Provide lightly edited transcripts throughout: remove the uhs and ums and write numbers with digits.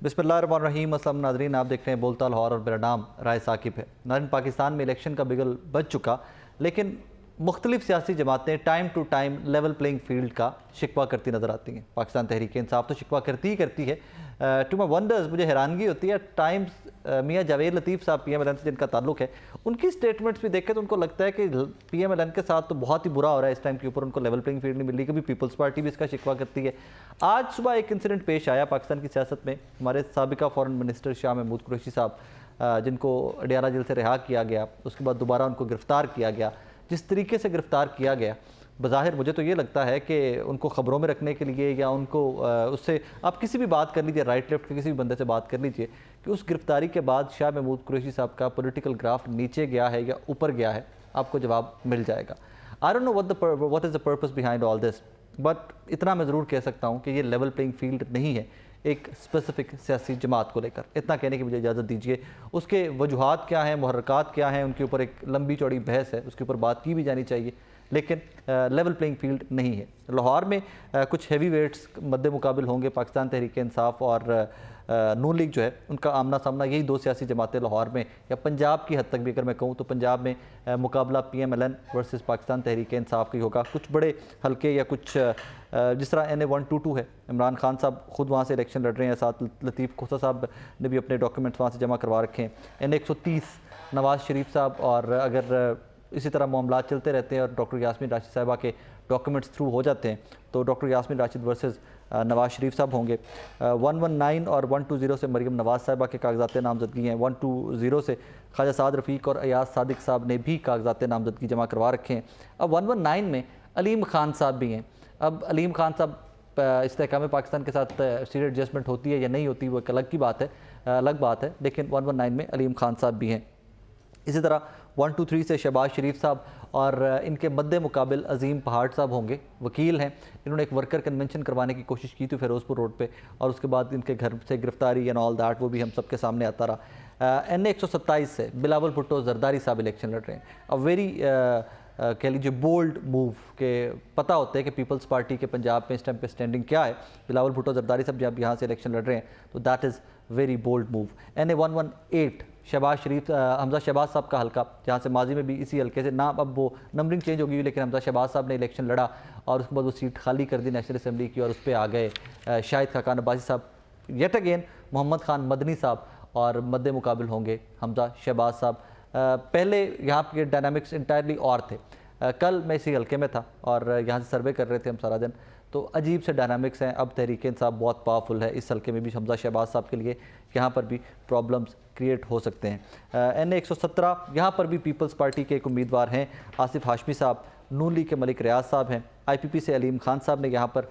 बिस्मिल्लाहिर्रहमानिर्रहीम। अस्सलाम नाज़रीन, आप देख रहे हैं बोलता लाहौर और मेरा नाम राय साकिब है। नाज़रीन, पाकिस्तान में इलेक्शन का बिगल बज चुका, लेकिन मुख्तलिफ सियासी जमातें time to time level playing field का शिकवा करती नज़र आती हैं। पाकिस्तान तहरीक इंसाफ तो शिकवा करती ही करती है। टू माई वंडर्स, मुझे हैरानगी होती है टाइम्स मियाँ जावेद लतीफ़ साहब PMLN से जिनका ताल्लुक है, उनकी स्टेटमेंट्स भी देख के तो उनको लगता है कि PMLN के साथ तो बहुत ही बुरा हो रहा है इस टाइम के ऊपर, उनको लेवल प्लेइंग फील्ड नहीं मिल रही। कभी पीपल्स पार्टी भी इसका शिकवा करती है। आज सुबह एक इंसिडेंट पेश आया पाकिस्तान की सियासत में। हमारे साबिका फॉरेन मिनिस्टर शाह महमूद कुरैशी साहब, जिनको अडियाला जेल से रिहा किया गया, उसके बाद दोबारा उनको गिरफ़्तार किया गया। जिस तरीके से गिरफ़्तार किया गया, बज़ाहिर मुझे तो ये लगता है कि उनको ख़बरों में रखने के लिए या उनको उससे आप किसी भी बात कर लीजिए, राइट लेफ्ट के किसी भी बंदे से बात कर लीजिए कि उस गिरफ़्तारी के बाद शाह महमूद कुरैशी साहब का पॉलिटिकल ग्राफ नीचे गया है या ऊपर गया है, आपको जवाब मिल जाएगा। I don't know what is the purpose behind all this, but इतना मैं ज़रूर कह सकता हूँ कि ये लेवल प्लेइंग फील्ड नहीं है एक स्पेसिफिक सियासी जमात को लेकर। इतना कहने की मुझे इजाज़त दीजिए। उसके वजूहात क्या हैं, मुहर्रकात क्या हैं, उनके ऊपर एक लंबी चौड़ी बहस है, उसके ऊपर बात की भी जानी चाहिए, लेकिन लेवल प्लेइंग फील्ड नहीं है। लाहौर में कुछ हैवी वेट्स मद्दे मुकाबिल होंगे। पाकिस्तान तहरीक इंसाफ और नून लीग जो है, उनका आमना सामना यही दो सियासी जमातें लाहौर में या पंजाब की हद तक भी अगर मैं कहूँ तो पंजाब में मुकाबला PMLN वर्सेस पाकिस्तान तहरीक इंसाफ की होगा। कुछ बड़े हल्के या कुछ जिस तरह NA 122 है, इमरान खान साहब खुद वहाँ से इलेक्शन लड़ रहे हैं, साथ लतीफ़ खोसा साहब ने भी अपने डॉक्यूमेंट्स वहाँ से जमा करवा रखे हैं। NA 130 नवाज़ शरीफ साहब, और अगर इसी तरह मामला चलते रहते हैं और डॉक्टर यास्मीन राशिद साहिबा के डॉक्यूमेंट्स थ्रू हो जाते हैं तो डॉक्टर यास्मीन राशिद वर्सेस नवाज़ शरीफ साहब होंगे। 119 और 120 से मरीम नवाज़ साहिबा के कागजात नामजदगी हैं। 120 से ख्वाजा साद रफ़ीक और अयाज सादिक साहब ने भी कागजात नामजदगी जमा करवा रखे हैं। अब 119 में अलीम खान साहब भी हैं। अब अलीम खान साहब इस्तेहकाम पाकिस्तान के साथ सीट एडजस्टमेंट होती है या नहीं होती, वो एक अलग बात है, लेकिन 119 में अलीम खान साहब भी हैं। इसी तरह 123 से शहबाज शरीफ साहब और इनके मद्दे मुकाबिल अजीम पहाड़ साहब होंगे, वकील हैं। इन्होंने एक वर्कर कन्वेंशन करवाने की कोशिश की थी फिरोज़पुर रोड पे, और उसके बाद इनके घर से गिरफ्तारी एंड ऑल दैट, वो भी हम सबके सामने आता रहा। NA 127 से बिलावल भुट्टो जरदारी साहब इलेक्शन लड़ रहे हैं। अब वेरी कह लीजिए बोल्ड मूव के पता होता है कि पीपल्स पार्टी के पंजाब में इस टाइम पे स्टैंडिंग क्या है। बिलावल भुट्टो जरदारी साहब जब यहाँ से इलेक्शन लड़ रहे हैं तो that is very bold move. NA 118 Shahbaz Sharif Hamza Shahbaz साहब का हल्का, जहाँ से माजी में भी इसी हल्के से नाम, अब वो नंबरिंग चेंज हो गई, लेकिन हमजा शहबाज साहब ने इलेक्शन लड़ा और उसके बाद वो सीट खाली कर दी नेशनल असम्बली की और उस पर आ गए शाहिद खाकान अब्बासी साहब। येट अगेन मोहम्मद खान मदनी साहब और मद्दे मुकाबिल होंगे हमजा शहबाज साहब। पहले यहाँ के डायनामिक्स इंटायरली और थे। कल मैं इसी हल्के में था और यहाँ से सर्वे कर रहे थे हम सारा दिन, तो अजीब से डायनामिक्स हैं। अब तहरीक इंसाफ बहुत पावरफुल है, इस हल्के में भी हमजा शहबाज साहब के लिए यहाँ पर भी प्रॉब्लम्स क्रिएट हो सकते हैं। NA 117 यहाँ पर भी पीपल्स पार्टी के एक उम्मीदवार हैं आसिफ हाशमी साहब, नून लीग के मलिक रियाज साहब हैं। IPP से अलीम खान साहब ने यहाँ पर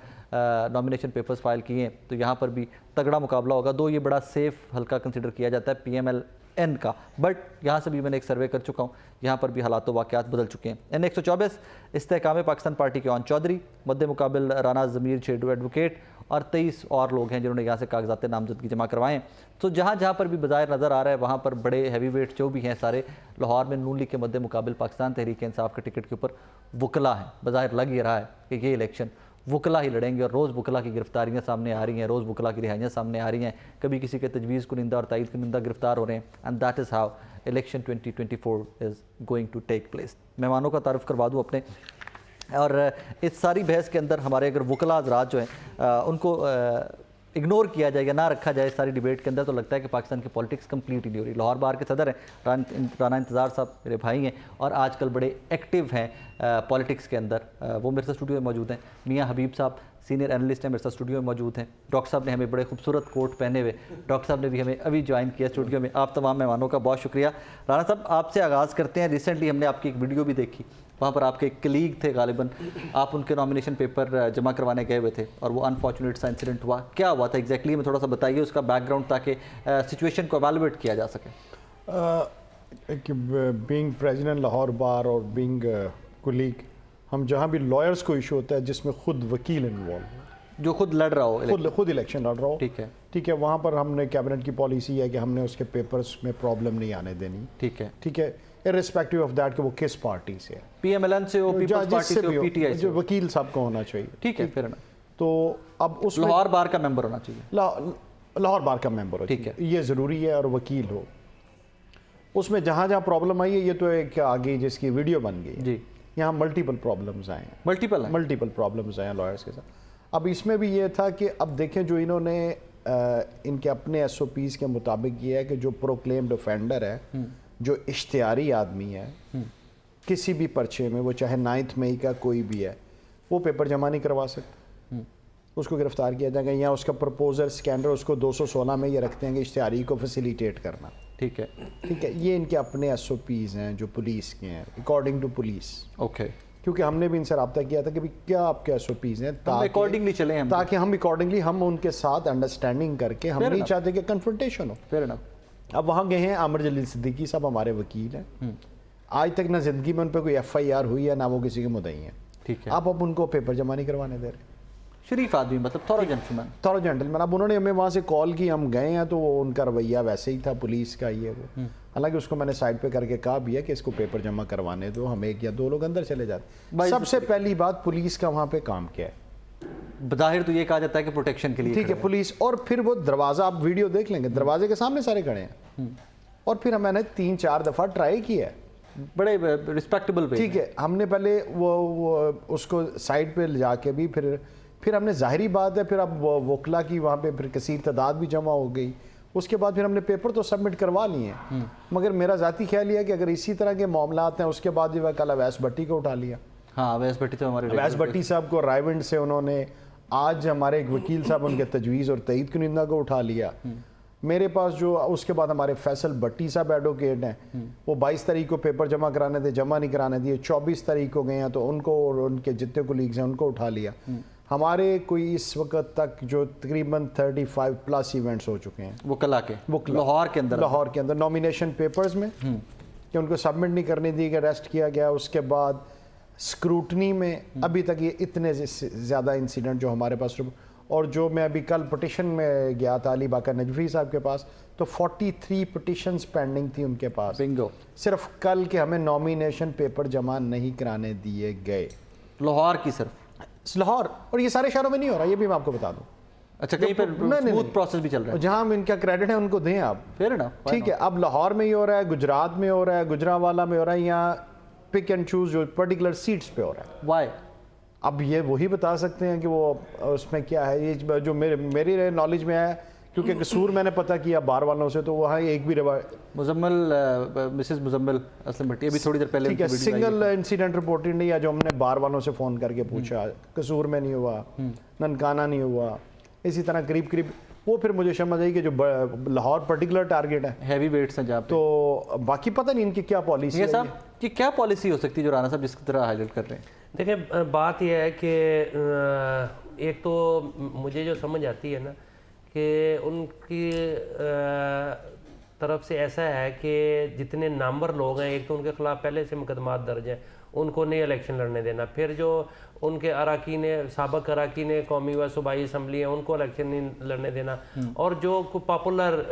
नॉमिनेशन पेपर्स फाइल किए हैं, तो यहाँ पर भी तगड़ा मुकाबला होगा। दो ये बड़ा सेफ हल्का कंसिडर किया जाता है PMLN का, बट यहाँ से भी मैंने एक सर्वे कर चुका हूँ, यहाँ पर भी हालात वाक़यात बदल चुके हैं। NA 124 इस्तेहकाम पाकिस्तान पार्टी के ओन चौधरी, मद्दे मुकाबिल राना ज़मीर छेडू एडवोकेट और 23 और लोग हैं जिन्होंने यहाँ से कागजात नामजदगी जमा करवाएं। तो जहाँ जहाँ पर भी बज़ाहिर नज़र आ रहा है वहाँ पर बड़े हैवी वेट जो भी हैं सारे लाहौर में नून लीग के मद्दे मुकाबिल पाकिस्तान तहरीक इंसाफ के टिकट के ऊपर वकला हैं। बज़ाहिर लग ही रहा है कि ये इलेक्शन वकला ही लड़ेंगे और रोज़ वकला की गिरफ्तारियाँ सामने आ रही हैं, रोज़ वकला की रिहाइयाँ सामने आ रही हैं। कभी किसी के तजवीज़ कुनिंदा और तायद कुनिंदा गिरफ्तार हो रहे हैं, and that is how election 2024 is going to take place. मेहमानों का तारुफ करवा दूँ अपने, और इस सारी बहस के अंदर हमारे अगर वकला हज़रात जो हैं उनको इग्नोर किया जाए या ना रखा जाए इस सारी डिबेट के अंदर, तो लगता है कि पाकिस्तान की पॉलिटिक्स कंप्लीट ही नहीं हो रही। लाहौर बार के सदर हैं राना इंतज़ार साहब, मेरे भाई हैं और आजकल बड़े एक्टिव हैं पॉलिटिक्स के अंदर। वो मेरे साथ स्टूडियो में मौजूद हैं। मियाँ हबीब साहब सीनियर एनालिस्ट हैं, मेरे साथ स्टूडियो में मौजूद हैं। डॉक्टर साहब ने हमें बड़े खूबसूरत कोट पहने हुए, डॉक्टर साहब ने भी हमें अभी ज्वाइन किया स्टूडियो में। आप तमाम मेहमानों का बहुत शुक्रिया। राना साहब, आपसे आगाज़ करते हैं। रिसेंटली हमने आपकी एक वीडियो भी देखी, वहाँ पर आपके एक कलीग थे गालिबन, आप उनके नॉमिनेशन पेपर जमा करवाने गए हुए थे और वो अनफॉर्चुनेट सा इंसिडेंट हुआ। क्या हुआ था एग्जैक्टली, हमें थोड़ा सा बताइए उसका बैकग्राउंड, ताकि सिचुएशन को एवेलुएट किया जा सके। बीइंग प्रेसिडेंट लाहौर बार और बीइंग कुलीग, हम जहाँ भी लॉयर्स को इशू होता है जिसमें खुद वकील इन्वॉल्व, जो खुद लड़ रहा हो, खुद इलेक्शन लड़ रहा हो, ठीक है, वहाँ पर हमने कैबिनेट की पॉलिसी है कि हमने उसके पेपर्स में प्रॉब्लम नहीं आने देनी। ठीक है, इर्रिस्पेक्टिव ऑफ दैट कि वो किस पार्टी से है, PMLN से हो, पीपल्स पार्टी से हो, PTI से, जो वकील साहब को होना चाहिए। ठीक है, फिर तो अब उस लाहौर बार का मेंबर होना चाहिए। लाहौर बार का मेंबर हो, ठीक है, ये ज़रूरी है, और वकील हो। उसमें जहाँ जहाँ प्रॉब्लम आई है, ये तो एक आगे जिसकी वीडियो बन गई जी, यहाँ मल्टीपल प्रॉब्लम्स आए हैं, मल्टीपल प्रॉब्लम्स आए हैं लॉयर्स के साथ। अब इसमें भी ये था कि अब देखें जो इन्होंने इनके अपने SOPs के मुताबिक ये है कि जो प्रोक्लेम्ड ऑफेंडर है, जो इश्तिहारी आदमी है, किसी भी पर्चे में, वो चाहे 9 मई का कोई भी है, वो पेपर जमा नहीं करवा सकता, उसको गिरफ्तार किया जाएगा। या उसका प्रपोजर स्कैंडर उसको 216 में ये रखते हैं कि इश्तिहारी को फैसिलिटेट करना। ठीक है, ठीक है, ये इनके अपने SOPs हैं जो पुलिस के हैं, अकॉर्डिंग टू पुलिस। ओके, क्योंकि हमने भी इनसे रब्ता किया था कि भाई क्या आपके SOPs हैं, अकॉर्डिंगली चले हम, ताकि हम अकॉर्डिंगली हम उनके साथ अंडरस्टैंडिंग करके, हम नहीं चाहते कि कन्फ्रंटेशन हो। Fair enough. अब वहाँ गए हैं आमिर जलील सिद्दीकी साहब, हमारे वकील हैं, आज तक ना ज़िंदगी में उन पर कोई FIR हुई है, ना वो किसी के मुद्दई हैं। ठीक है, आप अब उनको पेपर जमा नहीं करवाने दे रहे। शरीफ आदमी, मतलब थोड़ा जेंटलमैन। अब उन्होंने हमें वहाँ से कॉल की, हम गए हैं, तो वो उनका रवैया वैसे ही था पुलिस का, ये वो। हालांकि उसको मैंने साइड पे करके कहा भी है कि इसको पेपर जमा करवाने दो, हम 1 या 2 लोग अंदर चले जाते। सबसे पहली बात, पुलिस का वहाँ पे काम क्या है? बाहिर तो ये कहा जाता है कि प्रोटेक्शन के लिए, ठीक है, पुलिस। और फिर वो दरवाज़ा, आप वीडियो देख लेंगे, दरवाजे के सामने सारे खड़े हैं। और फिर मैंने 3-4 दफ़ा ट्राई किया है, बड़े रिस्पेक्टेबल पे। ठीक है, हमने पहले वो उसको साइड पे ले जाके भी, फिर हमने, ज़ाहिरी बात है, फिर अब वकला की वहाँ पे फिर कसीर तादाद भी जमा हो गई। उसके बाद फिर हमने पेपर तो सबमिट करवा लिए हैं, मगर मेरा ज़ाती ख्याल ये है कि अगर इसी तरह के मामलात हैं, उसके बाद जो है कल अवैस भट्टी को उठा लिया। हाँ, अवैस भट्टी तो हमारे, अवैस भट्टी साहब को रायविंड से उन्होंने, आज हमारे एक वकील साहब उनके तजवीज़ और तईद की निंदा को उठा लिया। मेरे पास जो, उसके बाद हमारे फैसल भट्टी साहब एडवोकेट हैं, वो 22 तारीख को पेपर जमा कराने थे, जमा नहीं कराने दिए। 24 तारीख को गए हैं, तो उनको और उनके जितने कोलीग्स हैं उनको उठा लिया। हमारे कोई इस वक्त तक जो तकरीबन 35+ इवेंट्स हो चुके हैं, वो लाहौर के अंदर नॉमिनेशन पेपर्स में, कि उनको सबमिट नहीं करने दी, कि अरेस्ट किया गया। उसके बाद स्क्रूटनी में अभी तक ये इतने ज़्यादा इंसिडेंट जो हमारे पास, और जो मैं अभी कल पिटिशन में गया था अली बाकर नजफी साहब के पास, तो 43 पिटिशंस पेंडिंग थी उनके पास, बिंगो, सिर्फ कल के हमें नॉमिनेशन पेपर जमा नहीं कराने दिए गए। लाहौर की सिर्फ, लाहौर, और ये सारे शहरों में नहीं हो रहा, ये भी मैं आपको बता दूं। अच्छा, कहीं पर स्मूथ प्रोसेस भी चल रहा है, जहां हम इनका क्रेडिट है उनको दें आप, फेयर ना, ठीक है। अब लाहौर में ही हो रहा है, गुजरात में हो रहा है, गुजरांवाला में हो रहा है, यहाँ पिक एंड चूज जो पर्टिकुलर सीट्स पे हो रहा है। वाई? अब ये वही बता सकते हैं कि वो उसमें क्या है। ये जो मेरी नॉलेज में है, क्योंकि कसूर मैंने पता किया बार वालों से, तो वहाँ एक भी मिसेस मुजम्मिल असलम भट्टी अभी थोड़ी देर पहले, ठीक है, सिंगल इंसिडेंट रिपोर्टेड नहीं है जो हमने बार वालों से फ़ोन करके पूछा। कसूर में नहीं हुआ, ननकाना नहीं हुआ, इसी तरह करीब वो फिर मुझे समझ आई कि जो लाहौर पर्टिकुलर टारगेट है, हैवी वेट्स हैं जहाँ पे, तो बाकी पता नहीं इनकी क्या पॉलिसी है। साहब कि क्या पॉलिसी हो सकती है जो राणा साहब जिसकी तरह हाईलाइट कर रहे हैं? देखिए, बात यह है कि एक तो मुझे जो समझ आती है ना, कि उनकी तरफ से ऐसा है कि जितने नामवर लोग हैं, एक तो उनके खिलाफ पहले से मुकदमात दर्ज हैं, उनको नहीं इलेक्शन लड़ने देना। फिर जो उनके अराकीन साबक अराकीन कौमी व सूबाई असम्बली है, उनको इलेक्शन नहीं लड़ने देना। और जो पॉपुलर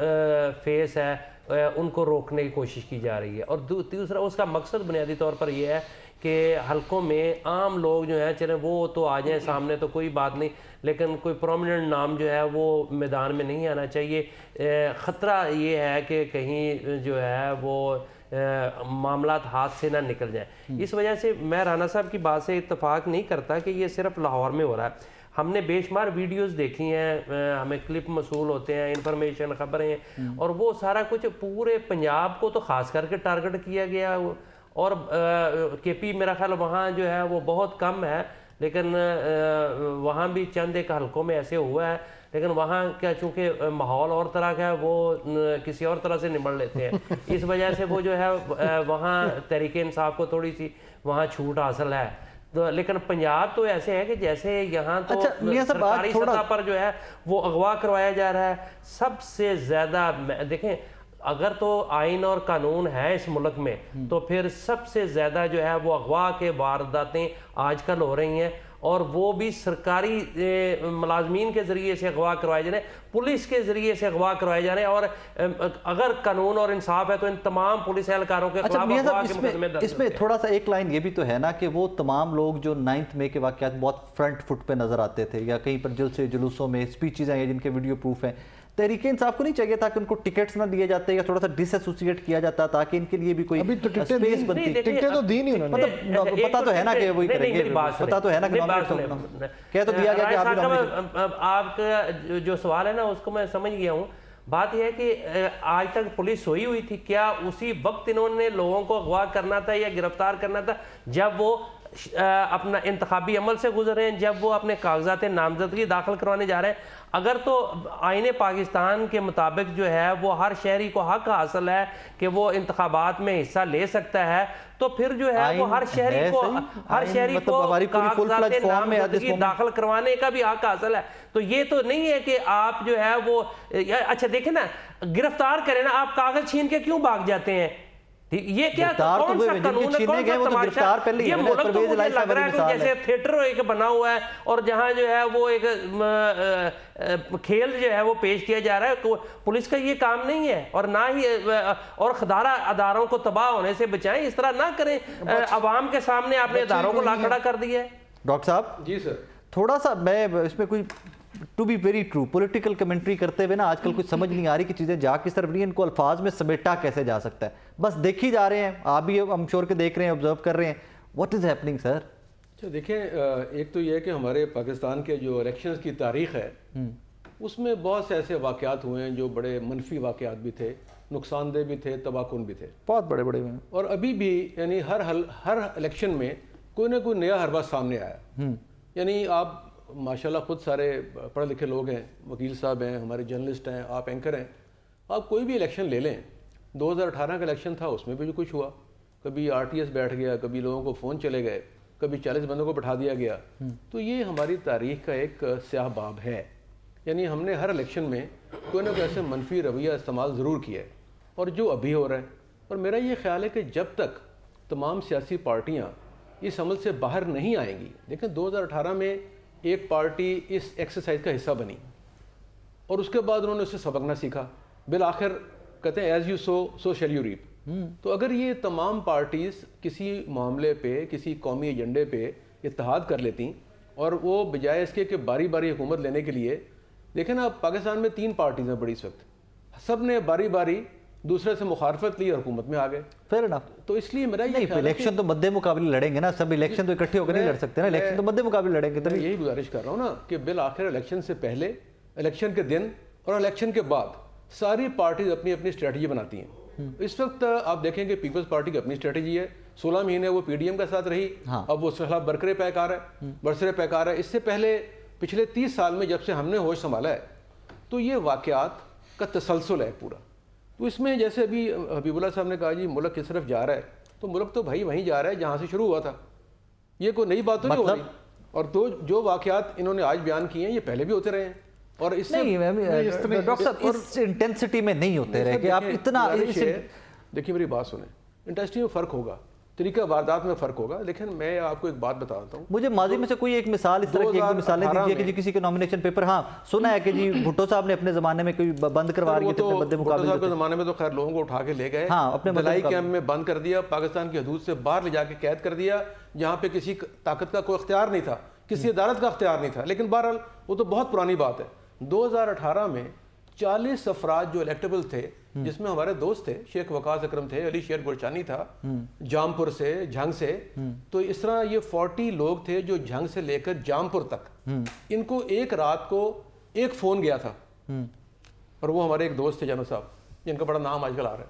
फेस है उनको रोकने की कोशिश की जा रही है। और दूसरा उसका मकसद बुनियादी तौर पर यह है कि हलकों में आम लोग जो हैं, चले वो तो आ जाएं सामने तो कोई बात नहीं, लेकिन कोई प्रोमिनेंट नाम जो है वो मैदान में नहीं आना चाहिए। ख़तरा ये है कि कहीं जो है वो मामलात हाथ से ना निकल जाए। इस वजह से मैं राणा साहब की बात से इत्तेफाक नहीं करता कि ये सिर्फ लाहौर में हो रहा है। हमने बेशुमार वीडियोस देखी हैं, हमें क्लिप मसूल होते हैं, इंफॉर्मेशन खबरें, और वो सारा कुछ पूरे पंजाब को तो ख़ास करके टारगेट किया गया। और KP मेरा ख्याल वहाँ जो है वो बहुत कम है, लेकिन वहाँ भी चंद एक हलकों में ऐसे हुआ है, लेकिन वहाँ क्या चूँकि माहौल और तरह का है, वो किसी और तरह से निबड़ लेते हैं। इस वजह से वो जो है वहाँ तहरीक इंसाफ को थोड़ी सी वहाँ छूट हासिल है। तो लेकिन पंजाब तो ऐसे है कि जैसे यहाँ तो सरकारी सतह पर जो है वो अगवा करवाया जा रहा है। सबसे ज़्यादा देखें, अगर तो आइन और कानून है इस मुल्क में, तो फिर सबसे ज़्यादा जो है वो अगवा के वारदातें आजकल हो रही हैं, और वो भी सरकारी मुलाजमीन के ज़रिए से अगवा करवाए जा रहे हैं, पुलिस के ज़रिए से अगवा करवाए जा रहे हैं। और अगर कानून और इंसाफ है तो इन तमाम पुलिस एहलकारों के खिलाफ अगवा के मुकदमे दर्ज। इसमें थोड़ा सा एक लाइन ये भी तो है ना कि वो तमाम लोग जो 9 मई के वाक़यात बहुत फ्रंट फुट पे नज़र आते थे, या कहीं पर जुलूसों में स्पीचेज आई हैं जिनके वीडियो प्रूफ हैं, तहरीक इंसाफ को नहीं चाहिए था कि उनको टिकट्स ना दिए जाते या थोड़ा सा डिसएसोसिएट किया जाता ताकि इनके लिए भी कोई अभी तो टिकटें स्पेस बनती? टिकटें तो दी नहीं उन्होंने। मतलब पता तो है ना कि वही करेंगे, पता तो है ना कि कह तो दिया गया कि आपका जो सवाल है ना उसको मैं समझ गया हूँ। बात यह है कि आज तक पुलिस सोई हुई थी क्या? उसी वक्त इन्होंने लोगों को अगवा करना था या गिरफ्तार करना था जब वो अपना इंतखाबी अमल से गुजरे हैं, जब वो अपने कागजात नामजदगी दाखिल करवाने जा रहे हैं। अगर तो आईने पाकिस्तान के मुताबिक जो है वो हर शहरी को हक हासिल है कि वो इंतखाबात में हिस्सा ले सकता है, तो फिर जो है वो हर शहरी को कागजात नामजदगी दाखिल करवाने का भी हक हासिल है। तो ये तो नहीं है कि आप जो है वो अच्छा देखें ना, गिरफ्तार करें ना, आप कागज छीन के क्यों भाग जाते हैं? ये क्या कौन सा कानून है, कौन सा तमाशा? ये मुल्क तो मुझे लग रहा है कि जैसे थिएटर एक बना हुआ है और जहां जो है वो एक खेल जो है वो पेश किया जा रहा है। पुलिस का ये काम नहीं है और ना ही और खदारा अदारों को तबाह होने से बचाएं, इस तरह ना करें। अवाम के सामने आपने अदारोों को ला खड़ा कर दिया है। डॉक्टर साहब जी सर, थोड़ा सा मैं इसमें कोई to be very true political commentary करते हुए ना आजकल कुछ समझ नहीं आ रही कि चीज़ें जा किस तरफ नहीं, इनको अल्फाज में समेटा कैसे जा सकता है। बस देखी जा रहे हैं, आप भी हम श्योर के देख रहे हैं, ऑब्जर्व कर रहे हैं। What is happening sir? अच्छा देखें, एक तो ये है कि हमारे पाकिस्तान के जो इलेक्शंस की तारीख है उसमें बहुत से ऐसे वाक़यात हुए हैं जो बड़े मनफी वाक़यात भी थे, नुकसानदेह भी थे, तबाहकुन भी थे, बहुत बड़े बड़े हैं। और अभी भी यानी हर इलेक्शन में कोई ना कोई नया हरबा सामने आया। यानी आप माशाल्लाह खुद सारे पढ़े लिखे लोग हैं, वकील साहब हैं, हमारे जर्नलिस्ट हैं, आप एंकर हैं। आप कोई भी इलेक्शन ले लें, 2018 का इलेक्शन था, उसमें भी जो कुछ हुआ, कभी RTS बैठ गया, कभी लोगों को फ़ोन चले गए, कभी 40 बंदों को बैठा दिया गया। तो ये हमारी तारीख का एक स्याह बाब है। यानी हमने हर इलेक्शन में कोई ना कोई ऐसे मनफी रवैया इस्तेमाल ज़रूर किया है, और जो अभी हो रहा है। और मेरा ये ख्याल है कि जब तक तमाम सियासी पार्टियाँ इस अमल से बाहर नहीं आएंगी, देखें 2018 में एक पार्टी इस एक्सरसाइज का हिस्सा बनी और उसके बाद उन्होंने उससे सबक ना सीखा, बिल आखिर कहते हैं as you sow so shall you reap. तो अगर ये तमाम पार्टीज़ किसी मामले पे, किसी कौमी एजेंडे पे इत्तेहाद कर लेती और वो बजाय इसके कि बारी बारी हुकूमत लेने के लिए, देखें ना पाकिस्तान में 3 पार्टीज़ हैं बड़ी इस वक्त, सब ने बारी बारी दूसरे से मुखालफत ली और हुकूमत में आ गए। Fair enough. तो इसलिए मेरा ये इलेक्शन तो मद्दे मुकाबले लड़ेंगे ना, सब इलेक्शन तो इकट्ठे होकर नहीं लड़ सकते ना, इलेक्शन तो मद्दे मुकाबले लड़ेंगे। मैं यही गुजारिश कर रहा हूँ ना कि बिल आखिर इलेक्शन से पहले, इलेक्शन के दिन और इलेक्शन के बाद सारी पार्टीज अपनी अपनी स्ट्रेटजी बनाती हैं। इस वक्त आप देखेंगे पीपल्स पार्टी की अपनी स्ट्रेटजी है, 16 महीने वो PDM के साथ रही। हाँ। अब वो खिलाफ बरकरे पैकार है। इससे पहले पिछले 30 साल में जब से हमने होश संभाला है तो ये वाक़यात का तसलसल है पूरा। तो इसमें जैसे अभी हबीबुल्लाह साहब ने कहा जी मुल्क किस तरफ जा रहा है, तो मुल्क तो भाई वहीं जा रहा है जहाँ से शुरू हुआ था। ये कोई नई बात तो नहीं हो रही। और तो जो वाक़यात इन्होंने आज बयान किए हैं ये पहले भी होते रहे हैं, और इससे नहीं डॉक्टर साहब इस इंटेंसिटी में नहीं होते रहे कि आप इतना। देखिए मेरी बात सुने, इंटेंसिटी में फ़र्क होगा, तरीका वारदात में फ़र्क होगा, लेकिन मैं आपको एक बात बताता हूँ। मुझे माजी में से कोई एक मिसाल इस तरह की एक दो मिसालें दीजिए कि जी किसी के नॉमिनेशन पेपर, हाँ सुना है कि जी भुट्टो साहब ने अपने ज़माने में कोई बंद करवा रही थे मद्दे मुकाबले के ज़माने में तो खैर लोगों को उठा के ले गए, हाँ अपने दलाई कैंप में बंद कर दिया, पाकिस्तान की हदूद से बाहर ले जाके कैद कर दिया, जहाँ पे किसी ताकत का कोई अख्तियार नहीं था, किसी अदालत का अख्तियार नहीं था। लेकिन बहरहाल वो तो बहुत पुरानी बात है। 2018 में 40 अफराद जो इलेक्टेबल थे, जिसमें हमारे दोस्त थे, शेख वकास अकरम थे, अली शेर गुलचानी था जामपुर से, झंग से, तो इस तरह ये 40 लोग थे जो झंग से लेकर जामपुर तक, इनको एक रात को एक फ़ोन गया था, और वो हमारे एक दोस्त थे जानो साहब, जिनका बड़ा नाम आजकल आ रहा है।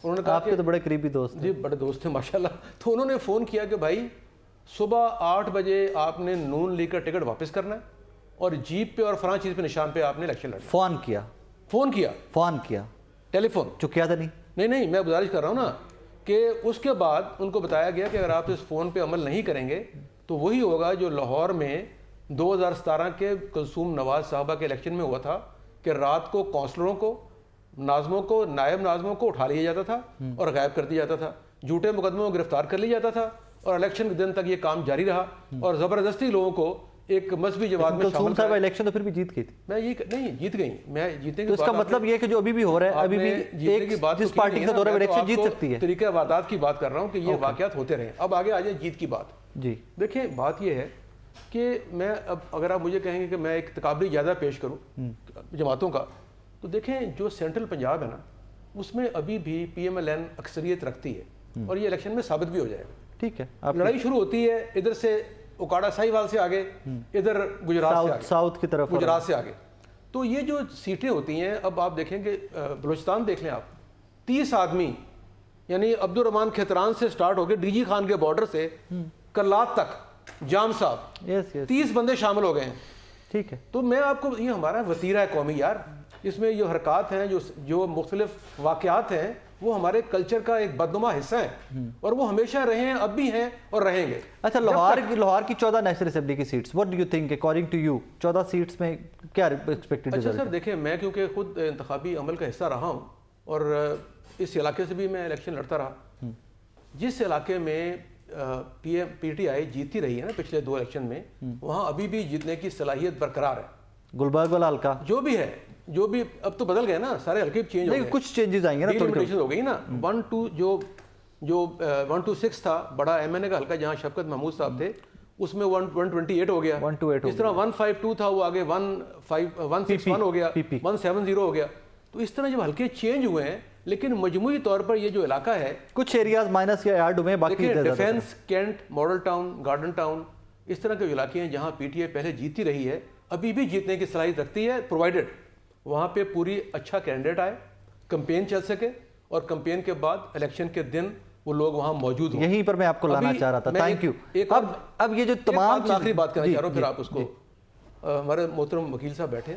उन्होंने कहा आपके तो बड़े करीबी दोस्त जी, बड़े दोस्त थे माशाल्लाह। तो उन्होंने फ़ोन किया कि भाई सुबह 8 बजे आपने नून लीग का टिकट वापस करना है और जीप पे और फलां चीज़ पे निशान पे आपने इलेक्शन लड़ना। फ़ोन किया टेलीफोन चुकिया था नहीं, मैं गुजारिश कर रहा हूँ ना कि उसके बाद उनको बताया गया कि अगर आप इस फ़ोन पे अमल नहीं करेंगे तो वही होगा जो लाहौर में 2017 के कुलसूम नवाज साहबा के इलेक्शन में हुआ था कि रात को काउंसलरों को, नाज़मों को, नायब नाज़मों को उठा लिया जाता था और गायब कर दिया जाता था, झूठे मुकदमों में गिरफ्तार कर लिया जाता था, और इलेक्शन के दिन तक ये काम जारी रहा, और ज़बरदस्ती लोगों को एक मजहबी जमात में शामिल। इलेक्शन तो फिर भी जीत गई थी। मैं ये नहीं जीत गई, मैं जीतने की तो इसका मतलब ये कि जो अभी भी हो रहा है, अभी भी जीतने की बात जिस पार्टी के साथ हो रहा है इलेक्शन जीत सकती है। तरीका वारदात की बात कर रहा हूँ कि ये वाकयात होते रहे। अब आगे आ जाए जीत की बात। जी देखिए बात ये है कि मैं अब अगर आप मुझे कहेंगे कि मैं एक तकाबली ज़्यादा पेश करूँ जमातों का, تو دیکھیں جو سینٹرل پنجاب ہے نا اس میں ابھی بھی PMLN اکثریت رکھتی ہے اور یہ الیکشن میں ثابت بھی ہو جائے گا. ٹھیک ہے, لڑائی شروع ہوتی ہے ادھر سے اوکاڑا ساہیوال سے آگے, ادھر گجرات سے آگے, ساؤتھ کی طرف, گجرات سے آگے. تو یہ جو سیٹیں ہوتی ہیں, اب آپ دیکھیں کہ بلوچستان دیکھ لیں آپ, 30 آدمی یعنی عبد الرحمان کھیتران سے سٹارٹ ہو کے ڈی جی خان کے بارڈر سے کرلات تک جام صاحب 30 بندے شامل ہو گئے ہیں. ٹھیک ہے, تو میں آپ کو, یہ ہمارا وتیرہ ہے قومی یار, اس میں جو حرکات ہیں, جو مختلف واقعات ہیں, وہ ہمارے کلچر کا ایک بدنما حصہ ہے اور وہ ہمیشہ رہے ہیں, اب بھی ہیں اور رہیں گے. اچھا, لاہور کی 14 نیشنل اسمبلی کی سیٹس, what do you think according to you 14 seats میں کیا ایکسپیکٹڈ؟ اچھا سر دیکھیں, میں کیونکہ خود انتخابی عمل کا حصہ رہا ہوں اور اس علاقے سے بھی میں الیکشن لڑتا رہا, جس علاقے میں PTI جیتی رہی ہے نا پچھلے 2 الیکشن میں, وہاں ابھی بھی جیتنے کی صلاحیت برقرار ہے. گلبرگ والا حلقہ جو بھی ہے, جو بھی اب تو بدل گئے نا سارے حلقے, چینج ہو گئے, کچھ چینجز آئیں گے نا, ڈیلیمیٹیشن ہو گئی نا. 1-2 جو 1-6 تھا بڑا MNA کا حلقہ جہاں شفقت محمود صاحب تھے, اس میں 128 ہو گیا. اس طرح 152 تھا وہ آگے 161 ہو گیا, 170 ہو گیا. تو اس طرح جب حلقے چینج ہوئے ہیں, لیکن مجموعی طور پر یہ جو علاقہ ہے, کچھ ایریاز مائنس یا ایڈ ہوئے, باقی defence, cantt, model town, garden town, اس طرح کے علاقے ہیں جہاں PTI پہلے جیتی رہی ہے, ابھی بھی جیتنے کی صلاحیت رکھتی ہے, پرووائڈڈ وہاں پہ پوری اچھا کینڈیڈیٹ آئے, کمپین چل سکے, اور کمپین کے بعد الیکشن کے دن وہ لوگ وہاں موجود ہوں. یہیں پر میں آپ کو لانا چاہ رہا تھا. Thank you. اب یہ جو تمام آخری بات کرنا چاہ رہا ہوں, پھر آپ اس کو, ہمارے محترم وکیل صاحب بیٹھے,